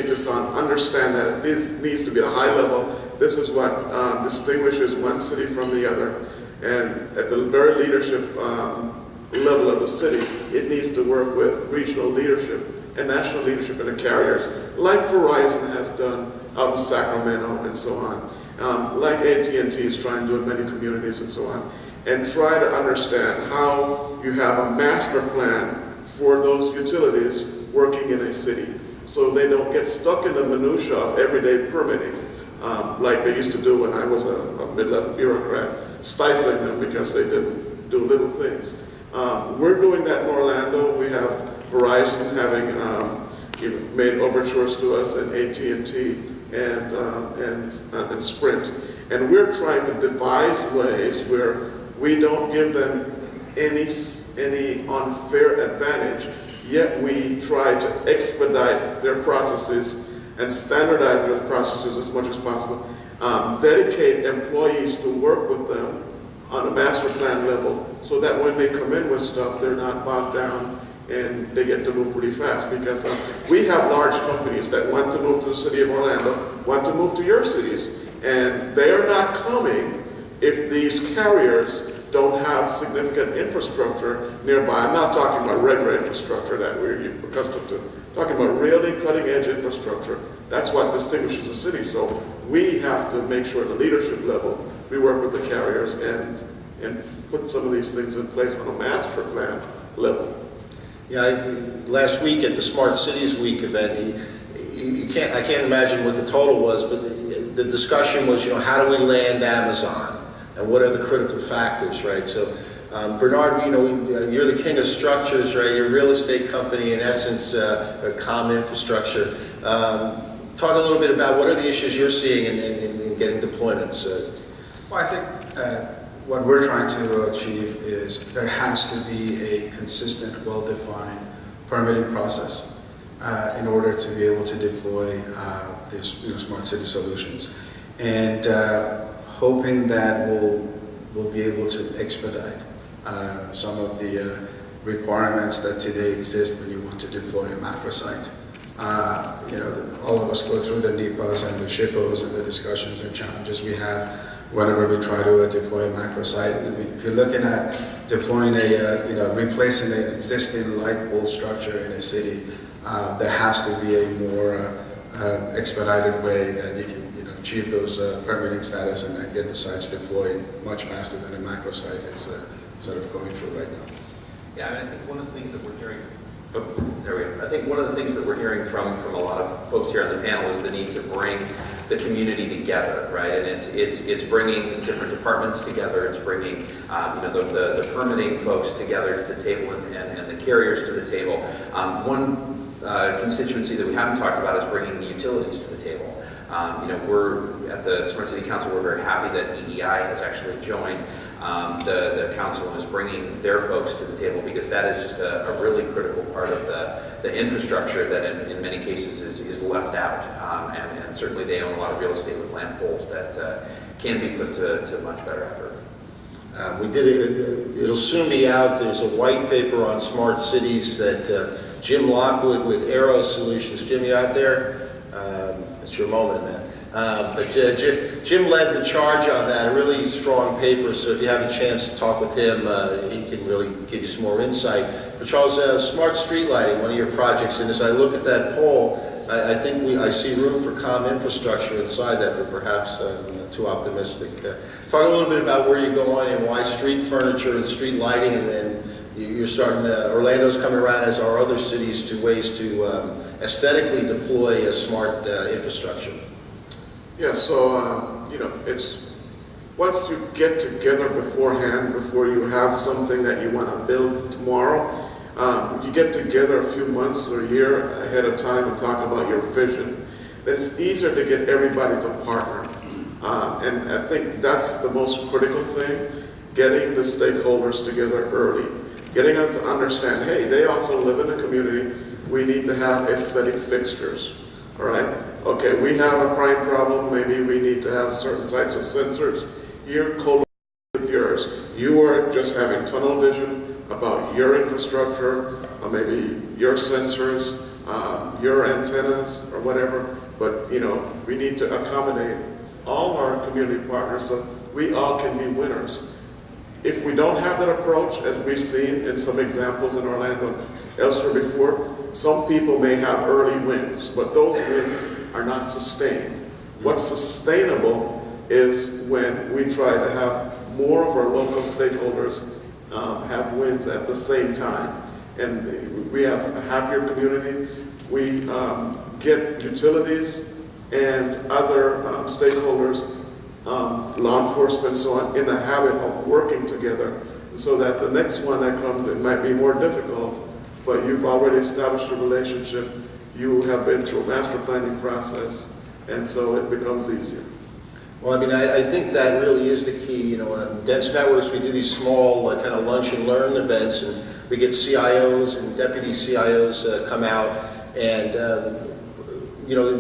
this on, understand that it needs to be at a high level. This is what distinguishes one city from the other. And at the very leadership level of the city, it needs to work with regional leadership and national leadership and the carriers, like Verizon has done out in Sacramento and so on, like AT&T is trying to do in many communities and so on, and try to understand how you have a master plan for those utilities working in a city, so they don't get stuck in the minutia of everyday permitting, like they used to do when I was a mid-level bureaucrat, stifling them because they didn't do little things. We're doing that in Orlando. We have Verizon having made overtures to us, and AT&T and Sprint, and we're trying to devise ways where we don't give them any unfair advantage, yet we try to expedite their processes and standardize their processes as much as possible. Dedicate employees to work with them on a master plan level, so that when they come in with stuff, they're not bogged down and they get to move pretty fast, because we have large companies that want to move to the city of Orlando, want to move to your cities, and they are not coming if these carriers don't have significant infrastructure nearby. I'm not talking about regular infrastructure that we're accustomed to. I'm talking about really cutting-edge infrastructure. That's what distinguishes a city. So we have to make sure at the leadership level we work with the carriers and put some of these things in place on a master plan level. Yeah, last week at the Smart Cities Week event, I can't imagine what the total was, but the discussion was, how do we land Amazon? And what are the critical factors, right? So, Bernard, you're the king of structures, right? You're a real estate company, in essence, a common infrastructure. Talk a little bit about what are the issues you're seeing in getting deployments? Well, I think what we're trying to achieve is there has to be a consistent, well-defined permitting process in order to be able to deploy these smart city solutions. And hoping that we'll be able to expedite some of the requirements that today exist when you want to deploy a macro site. All of us go through the NEPAs and the SHPOs and the discussions and challenges we have whenever we try to deploy a macro site. If you're looking at deploying replacing an existing light pole structure in a city, there has to be a more expedited way that you can achieve those permitting status and then get the sites deployed much faster than a macro site is sort of going through right now. Yeah, I think one of the things that we're hearing. I think one of the things that we're hearing from a lot of folks here on the panel is the need to bring the community together, right? And it's bringing different departments together. It's bringing the permitting folks together to the table and the carriers to the table. One constituency that we haven't talked about is bringing the utilities to the table. We're at the Smart City Council. We're very happy that EEI has actually joined the council and is bringing their folks to the table, because that is just a really critical part of the infrastructure that in many cases is left out. And certainly they own a lot of real estate with lamp poles that can be put to much better effort. It'll soon be out. There's a white paper on smart cities that Jim Lockwood with Aero Solutions. Jim, you out there? It's your moment, man. But Jim led the charge on that, a really strong paper, so if you have a chance to talk with him, he can really give you some more insight. But Charles, smart street lighting, one of your projects, and as I look at that pole, I think I see room for common infrastructure inside that, but perhaps too optimistic. Talk a little bit about where you're going and why street furniture and street lighting, and you're starting, Orlando's coming around, as are other cities, to ways to aesthetically deploy a smart infrastructure. Yeah, so, it's once you get together beforehand, before you have something that you want to build tomorrow, you get together a few months or a year ahead of time and talk about your vision, then it's easier to get everybody to partner. And I think that's the most critical thing, getting the stakeholders together early, getting them to understand, hey, they also live in the community, we need to have aesthetic fixtures, all right? Okay, we have a crime problem, maybe we need to have certain types of sensors. You're co with yours. You are just having tunnel vision about your infrastructure, or maybe your sensors, your antennas, or whatever. But we need to accommodate all our community partners so we all can be winners. If we don't have that approach, as we've seen in some examples in Orlando, elsewhere before, some people may have early wins, but those wins are not sustained. What's sustainable is when we try to have more of our local stakeholders have wins at the same time. And we have a happier community. We get utilities and other stakeholders, law enforcement, so on, in the habit of working together so that the next one that comes in might be more difficult, but you've already established a relationship, you have been through a master planning process, and so it becomes easier. Well, I mean, I think that really is the key. On Dense Networks, we do these small kind of lunch and learn events, and we get CIOs and deputy CIOs come out, and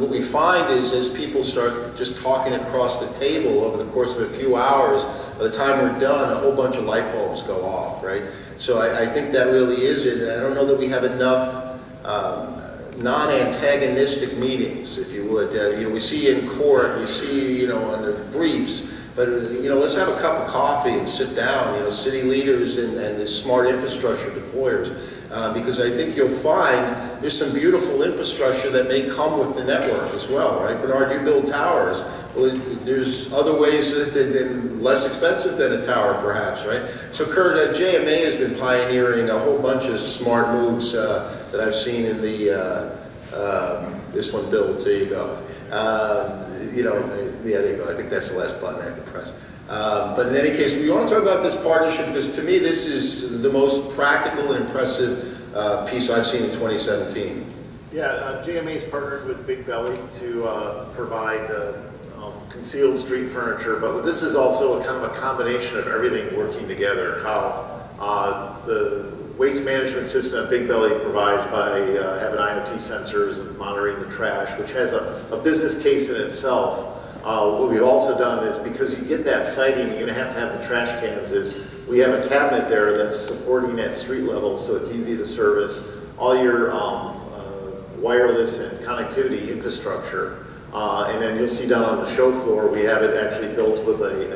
what we find is as people start just talking across the table over the course of a few hours, by the time we're done, a whole bunch of light bulbs go off, right? So I think that really is it. And I don't know that we have enough non-antagonistic meetings, if you would. We see in court, we see, on the briefs, but, let's have a cup of coffee and sit down, city leaders and the smart infrastructure deployers. Because I think you'll find there's some beautiful infrastructure that may come with the network as well, right? Bernard, you build towers. Well, there's other ways that less expensive than a tower, perhaps, right? So, Kurt, JMA has been pioneering a whole bunch of smart moves that I've seen in the this one builds. There you go. Yeah, there you go. I think that's the last button I have to press. But in any case, we want to talk about this partnership because to me this is the most practical and impressive piece I've seen in 2017. Yeah, JMA's partnered with Big Belly to provide concealed street furniture, but this is also a kind of a combination of everything working together. How the waste management system that Big Belly provides by having IoT sensors and monitoring the trash, which has a business case in itself. What we've also done is, because you get that siting, you're going to have the trash cans, is we have a cabinet there that's supporting at street level, so it's easy to service all your wireless and connectivity infrastructure. And then you'll see down on the show floor, we have it actually built with an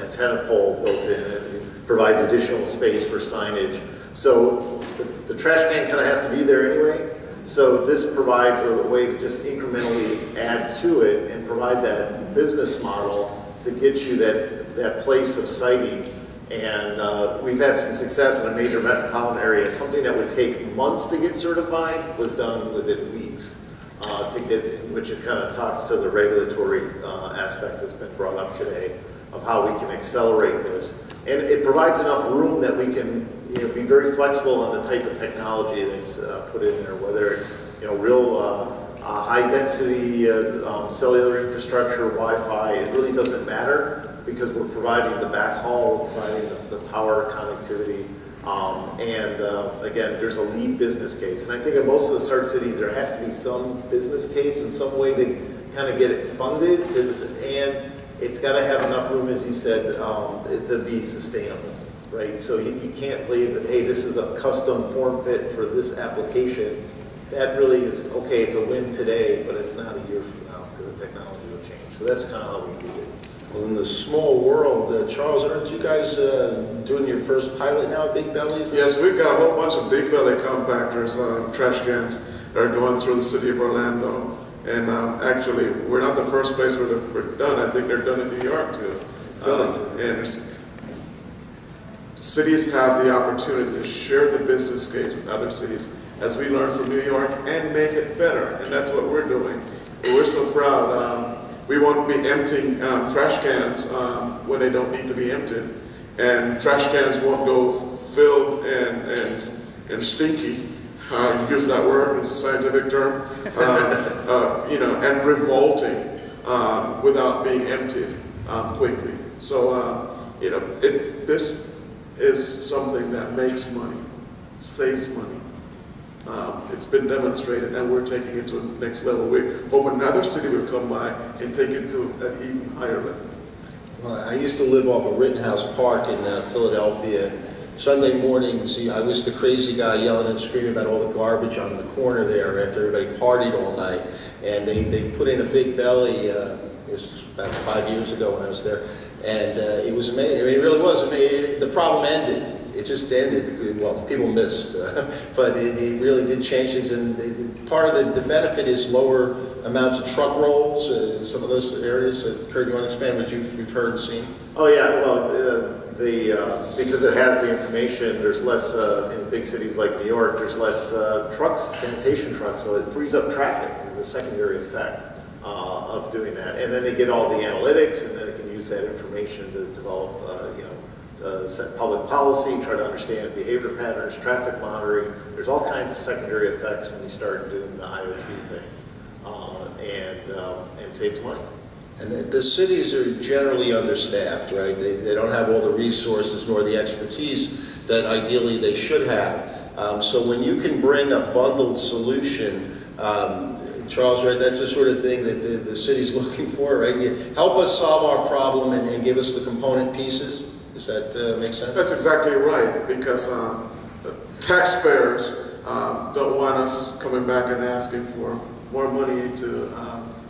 antenna pole built in. It provides additional space for signage. So the trash can kind of has to be there anyway. So this provides a way to just incrementally add to it and provide that business model to get you that place of siting. And we've had some success in a major metropolitan area. Something that would take months to get certified was done within weeks. Which it kind of talks to the regulatory aspect that's been brought up today of how we can accelerate this. And it provides enough room that we can be very flexible on the type of technology that's put in there, whether it's real high density cellular infrastructure, Wi-Fi. It really doesn't matter because we're providing the backhaul, we're providing the power connectivity. Again, there's a lead business case. And I think in most of the start cities, there has to be some business case in some way to kind of get it funded. And it's got to have enough room, as you said, to be sustainable, right? So you can't believe that, hey, this is a custom form fit for this application. That really is, okay, it's a win today, but it's not a year from now because the technology will change. So that's kind of how we do it. Well, in the small world, Charles, aren't you guys doing your first pilot now at Big Bellies? Yes, we've got a whole bunch of Big Belly compactors, trash cans that are going through the city of Orlando. And actually, we're not the first place where they're done. I think they're done in New York too. And cities have the opportunity to share the business case with other cities as we learn from New York and make it better. And that's what we're doing. We're so proud. We won't be emptying trash cans when they don't need to be emptied. And trash cans won't go filled and and stinky. Use that word, it's a scientific term. And revolting without being emptied quickly. So, this is something that makes money, saves money. It's been demonstrated, and we're taking it to the next level. We hope another city will come by and take it to an even higher level. Well, I used to live off of Rittenhouse Park in Philadelphia. Sunday mornings, I was the crazy guy yelling and screaming about all the garbage on the corner there after everybody partied all night. And they put in a big belly, it was about 5 years ago when I was there, and it was amazing. I mean, it really was amazing. The problem ended. It just ended. Well, people missed, but it really did change things. And part of the benefit is lower amounts of truck rolls, some of those areas. Kurt, you want to expand what you've heard and seen? Oh yeah, well, because it has the information, there's less, in big cities like New York, there's less trucks, sanitation trucks, so it frees up traffic. There's a secondary effect of doing that. And then they get all the analytics, and then they can use that information to develop, set public policy, try to understand behavior patterns, traffic monitoring. There's all kinds of secondary effects when you start doing the IoT thing, and saves money. And the cities are generally understaffed, right? They don't have all the resources nor the expertise that ideally they should have. So when you can bring a bundled solution, Charles, right, that's the sort of thing that the city's looking for, right? You help us solve our problem and give us the component pieces. Does that make sense? That's exactly right, because taxpayers don't want us coming back and asking for more money to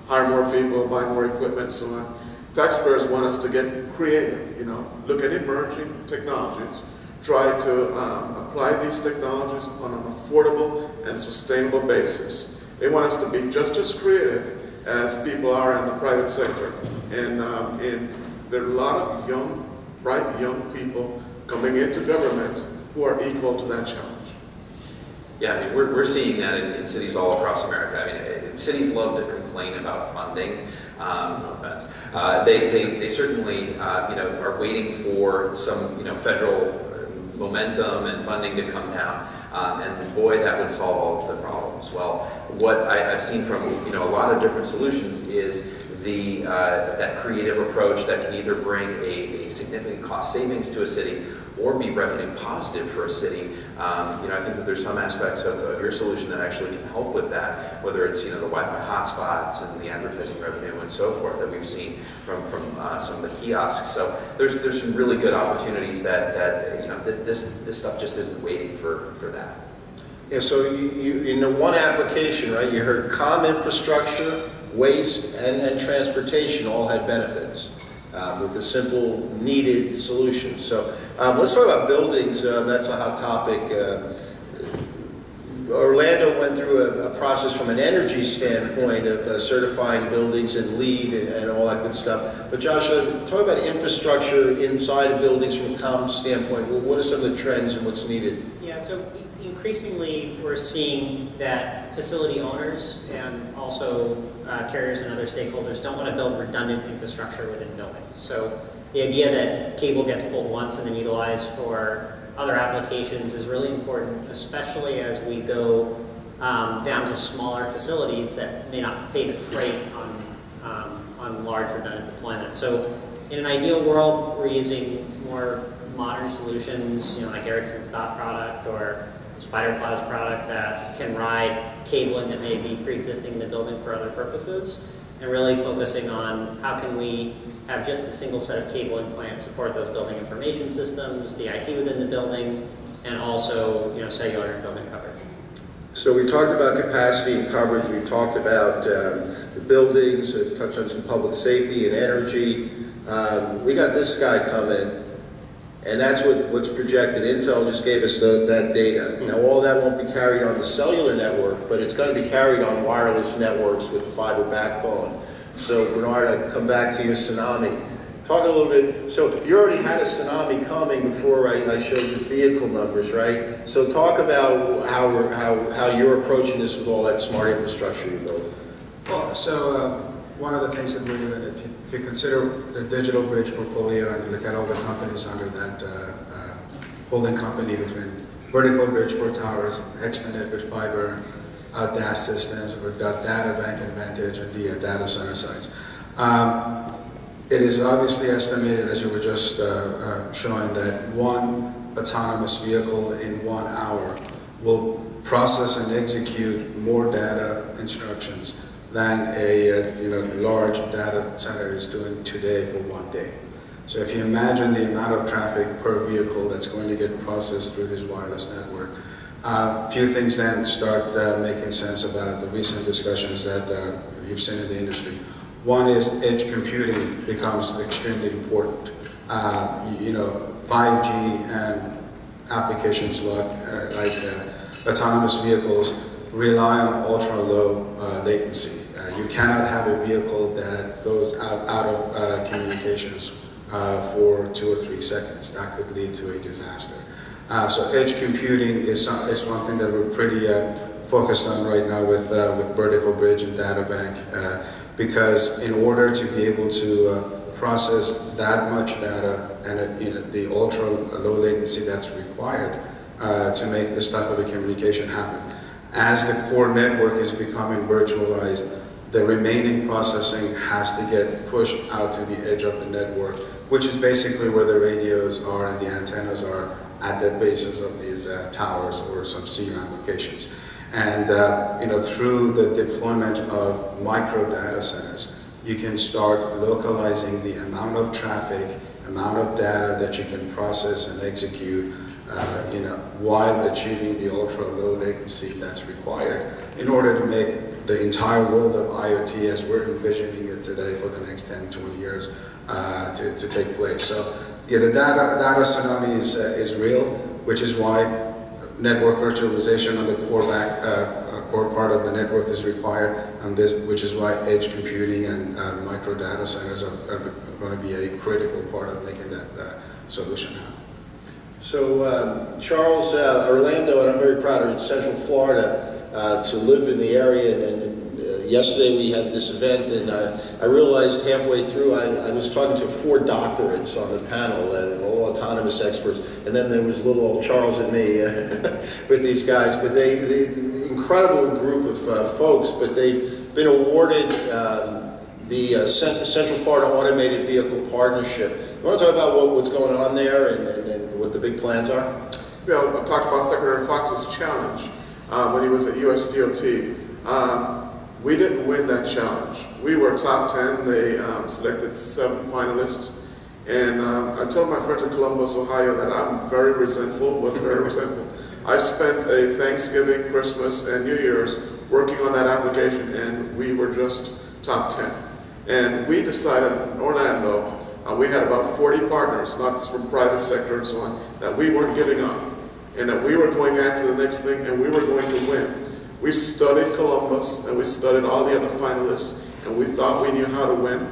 hire more people, buy more equipment, and so on. Taxpayers want us to get creative, look at emerging technologies, try to apply these technologies on an affordable and sustainable basis. They want us to be just as creative as people are in the private sector. And there are a lot of young, bright young people coming into government who are equal to that challenge. Yeah, I mean, we're seeing that in cities all across America. I mean, cities love to complain about funding. No offense. They certainly, are waiting for some, federal momentum and funding to come down. And boy, that would solve all of the problems. Well, what I've seen from, a lot of different solutions is that creative approach that can either bring a significant cost savings to a city or be revenue positive for a city. I think that there's some aspects of your solution that actually can help with that, whether it's the Wi-Fi hotspots and the advertising revenue and so forth that we've seen from some of the kiosks. So there's some really good opportunities that this stuff just isn't waiting for that. Yeah. So you in the one application, right? You heard comm infrastructure, waste, and transportation all had benefits. With a simple, needed solution. So let's talk about buildings. That's a hot topic. Orlando went through a process from an energy standpoint of certifying buildings and LEED and all that good stuff. But Josh, talk about infrastructure inside of buildings from a comm standpoint. Well, what are some of the trends and what's needed? Yeah, so increasingly we're seeing that facility owners and also carriers and other stakeholders don't want to build redundant infrastructure within buildings. So the idea that cable gets pulled once and then utilized for other applications is really important, especially as we go down to smaller facilities that may not pay the freight on large redundant deployments. So in an ideal world, we're using more modern solutions, like Ericsson's dot product or Spider Cloud's product that can ride cabling that may be pre-existing in the building for other purposes, and really focusing on how can we have just a single set of cabling plans support those building information systems, the IT within the building, and also cellular and building coverage. So we talked about capacity and coverage. We've talked about the buildings. We've touched on some public safety and energy. We got this guy coming. And that's what's projected. Intel just gave us that data. Now, all that won't be carried on the cellular network, but it's going to be carried on wireless networks with a fiber backbone. So, Bernard, I come back to your tsunami. Talk a little bit. So, you already had a tsunami coming before I showed the vehicle numbers, right? So, talk about how you're approaching this with all that smart infrastructure you built. Well, so one of the things that we're doing, if you consider the Digital Bridge portfolio and look at all the companies under that holding company between vertical Bridgeport towers, Extenet with fiber, DAS systems, we've got Data Bank Advantage and the data center sites. It is obviously estimated, as you were just showing, that one autonomous vehicle in 1 hour will process and execute more data instructions than a large data center is doing today for 1 day. So if you imagine the amount of traffic per vehicle that's going to get processed through this wireless network, a few things then start making sense about the recent discussions that you've seen in the industry. One is edge computing becomes extremely important. 5G and applications like autonomous vehicles rely on ultra-low latency. You cannot have a vehicle that goes out of communications for 2 or 3 seconds. That could lead to a disaster. So edge computing is one thing that we're pretty focused on right now with Vertical Bridge and Data Bank, because in order to be able to process that much data and the ultra low latency that's required to make this type of a communication happen, as the core network is becoming virtualized, the remaining processing has to get pushed out to the edge of the network, which is basically where the radios are and the antennas are at the bases of these towers or some C-RAN locations. And through the deployment of micro data centers, you can start localizing the amount of traffic, amount of data that you can process and execute, while achieving the ultra low latency that's required in order to make the entire world of IoT as we're envisioning it today for the next 10, 20 years to take place. So the data tsunami is real, which is why network virtualization on the core part of the network is required, and which is why edge computing and micro data centers are going to be a critical part of making that solution happen. So Charles, Orlando, and I'm very proud of Central Florida to live in the area, and yesterday we had this event, and I realized halfway through I was talking to 4 doctorates on the panel, and all autonomous experts, and then there was little old Charles and me with these guys, but they incredible group of folks, but they've been awarded the Central Florida Automated Vehicle Partnership. You want to talk about what's going on there and what the big plans are? Yeah, I talked about Secretary Fox's challenge when he was at USDOT. We didn't win that challenge. We were top 10. They selected 7 finalists. And I told my friends in Columbus, Ohio, that I'm very resentful, was very resentful. I spent a Thanksgiving, Christmas, and New Year's working on that application, and we were just top 10. And we decided in Orlando, we had about 40 partners, lots from private sector and so on, that we weren't giving up, and that we were going after the next thing, and we were going to win. We studied Columbus, and we studied all the other finalists, and we thought we knew how to win.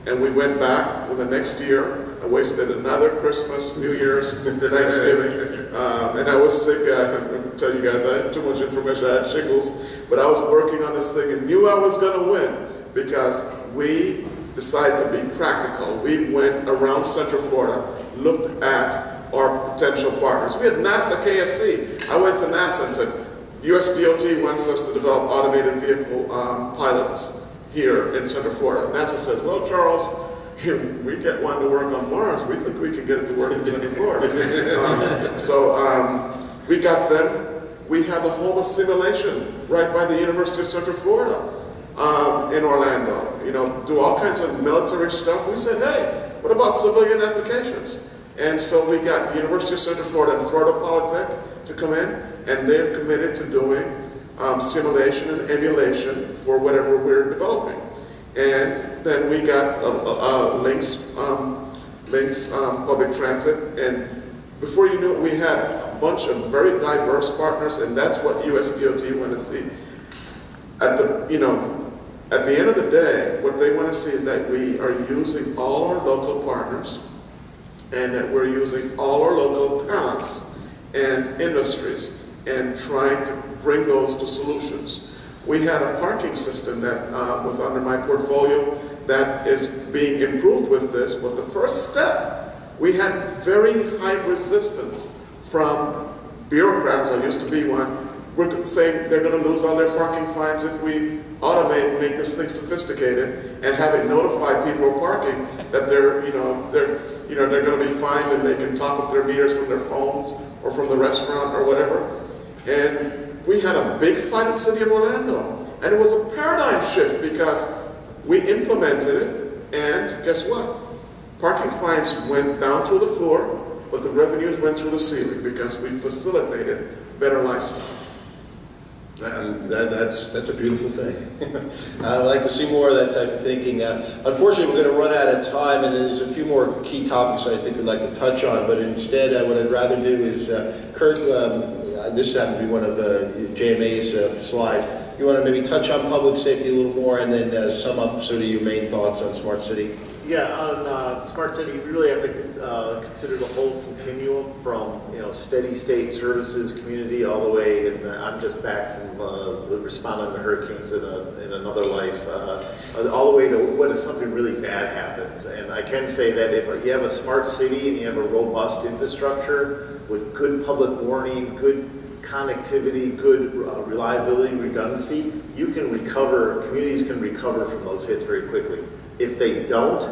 And we went back for the next year. I wasted another Christmas, New Year's, Thanksgiving, and I was sick. I can tell you guys, I had too much information. I had shingles, but I was working on this thing and knew I was going to win because we decided to be practical. We went around Central Florida, looked at our potential partners. We had NASA KFC. I went to NASA and said, USDOT wants us to develop automated vehicle pilots here in Central Florida. NASA says, well, Charles, we get one to work on Mars. We think we can get it to work in Central Florida. We got them. We had the home of simulation right by the University of Central Florida in Orlando. Do all kinds of military stuff. We said, hey, what about civilian applications? And so we got University of Central Florida and Florida Polytech to come in, and they've committed to doing simulation and emulation for whatever we're developing. And then we got Lynx Public Transit, and before you knew it, we had a bunch of very diverse partners, and that's what USDOT want to see. At the end of the day, what they want to see is that we are using all our local partners, and that we're using all our local talents and industries, and trying to bring those to solutions. We had a parking system that was under my portfolio that is being improved with this, but the first step, we had very high resistance from bureaucrats, I used to be one, were saying they're going to lose all their parking fines if we automate and make this thing sophisticated and have it notify people who are parking that they're going to be fined and they can top up their meters from their phones or from the restaurant or whatever. And we had a big fight in the city of Orlando, and it was a paradigm shift because we implemented it, and guess what? Parking fines went down through the floor, but the revenues went through the ceiling because we facilitated better lifestyle. That's a beautiful thing. I'd like to see more of that type of thinking. Unfortunately, we're going to run out of time, and there's a few more key topics I think we'd like to touch on, but instead what I'd rather do is, Kurt, this happened to be one of JMA's slides. You want to maybe touch on public safety a little more and then sum up sort of your main thoughts on Smart City? Yeah, on Smart City, you really have to consider the whole continuum from steady state services, community, all the way. And I'm just back from responding to hurricanes in another life, all the way to what if something really bad happens. And I can say that if you have a smart city and you have a robust infrastructure with good public warning, good connectivity, good reliability, redundancy, you can recover. Communities can recover from those hits very quickly. If they don't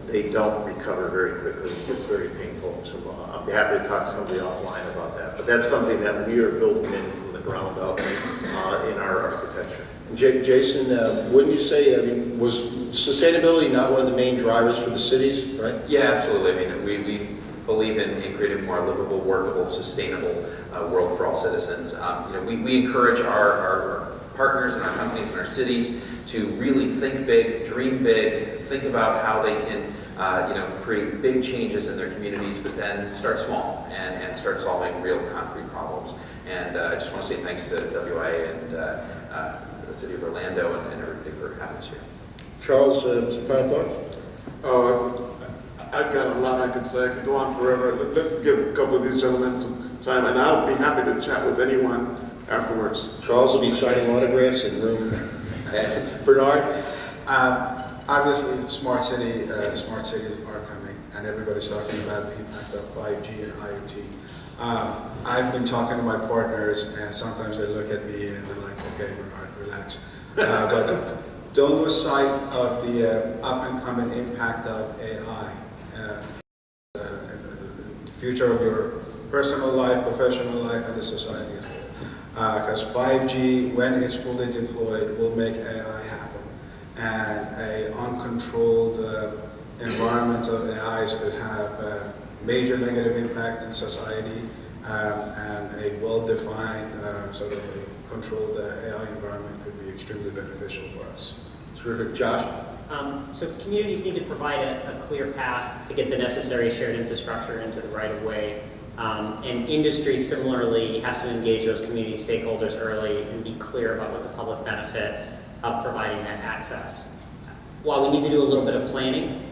recover very quickly. It's very painful. So I'll be happy to talk to somebody offline about that. But that's something that we are building in from the ground up in our architecture. Jason, wouldn't you say, was sustainability not one of the main drivers for the cities, right? Yeah, absolutely. I mean, we believe in creating a more livable, workable, sustainable world for all citizens. We encourage our partners and our companies and our cities to really think big, dream big, think about how they can create big changes in their communities, but then start small and start solving real concrete problems. And I just want to say thanks to WIA and the City of Orlando and everybody for having us here. Charles, some final thoughts? I've got a lot I could say. I could go on forever. Let's give a couple of these gentlemen some time, and I'll be happy to chat with anyone afterwards. Charles will be signing autographs in room. Bernard? Obviously, smart cities are coming, and everybody's talking about the impact of 5G and IoT. I've been talking to my partners, and sometimes they look at me and they're like, okay, Bernard, relax. But don't lose sight of the up-and-coming impact of AI. The future of your personal life, professional life, and the society as well. Because 5G, when it's fully deployed, will make AI happen. And an uncontrolled environment of AIs could have a major negative impact in society, and a well-defined sort of a controlled AI environment could be extremely beneficial for us. Terrific. Josh? So communities need to provide a clear path to get the necessary shared infrastructure into the right of way. And industry similarly has to engage those community stakeholders early and be clear about what the public benefit of providing that access. While we need to do a little bit of planning,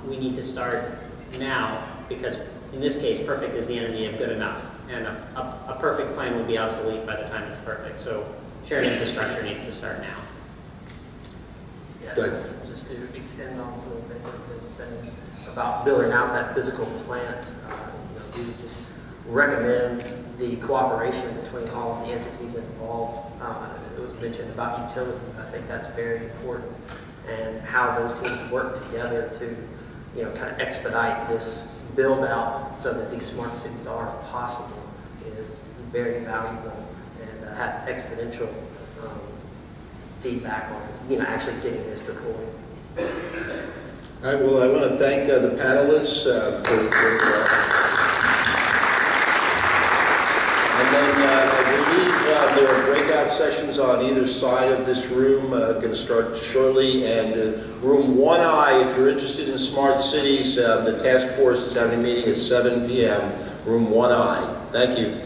we need to start now, because in this case, perfect is the enemy of good enough. And a perfect plan will be obsolete by the time it's perfect. So shared infrastructure needs to start now. Yeah, just to extend on some of the things that have been said about building out that physical plant, we just recommend the cooperation between all of the entities involved. It was mentioned about utility. I think that's very important, and how those teams work together to, kind of expedite this build out so that these smart cities are possible is very valuable and has exponential feedback on actually getting this deployed. All right, well, I want to thank the panelists and then I believe there are breakout sessions on either side of this room, going to start shortly, and room 1I, if you're interested in smart cities, the task force is having a meeting at 7 p.m., room 1I. Thank you.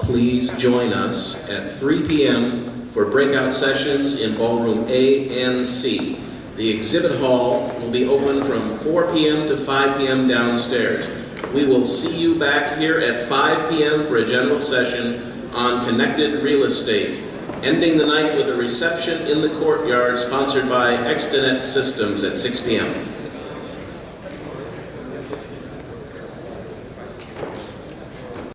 Please join us at 3 p.m. for breakout sessions in ballroom A and C. The exhibit hall will be open from 4 p.m. to 5 p.m. downstairs. We will see you back here at 5 p.m. for a general session on connected real estate. ending the night with a reception in the courtyard sponsored by Extenet Systems at 6 p.m.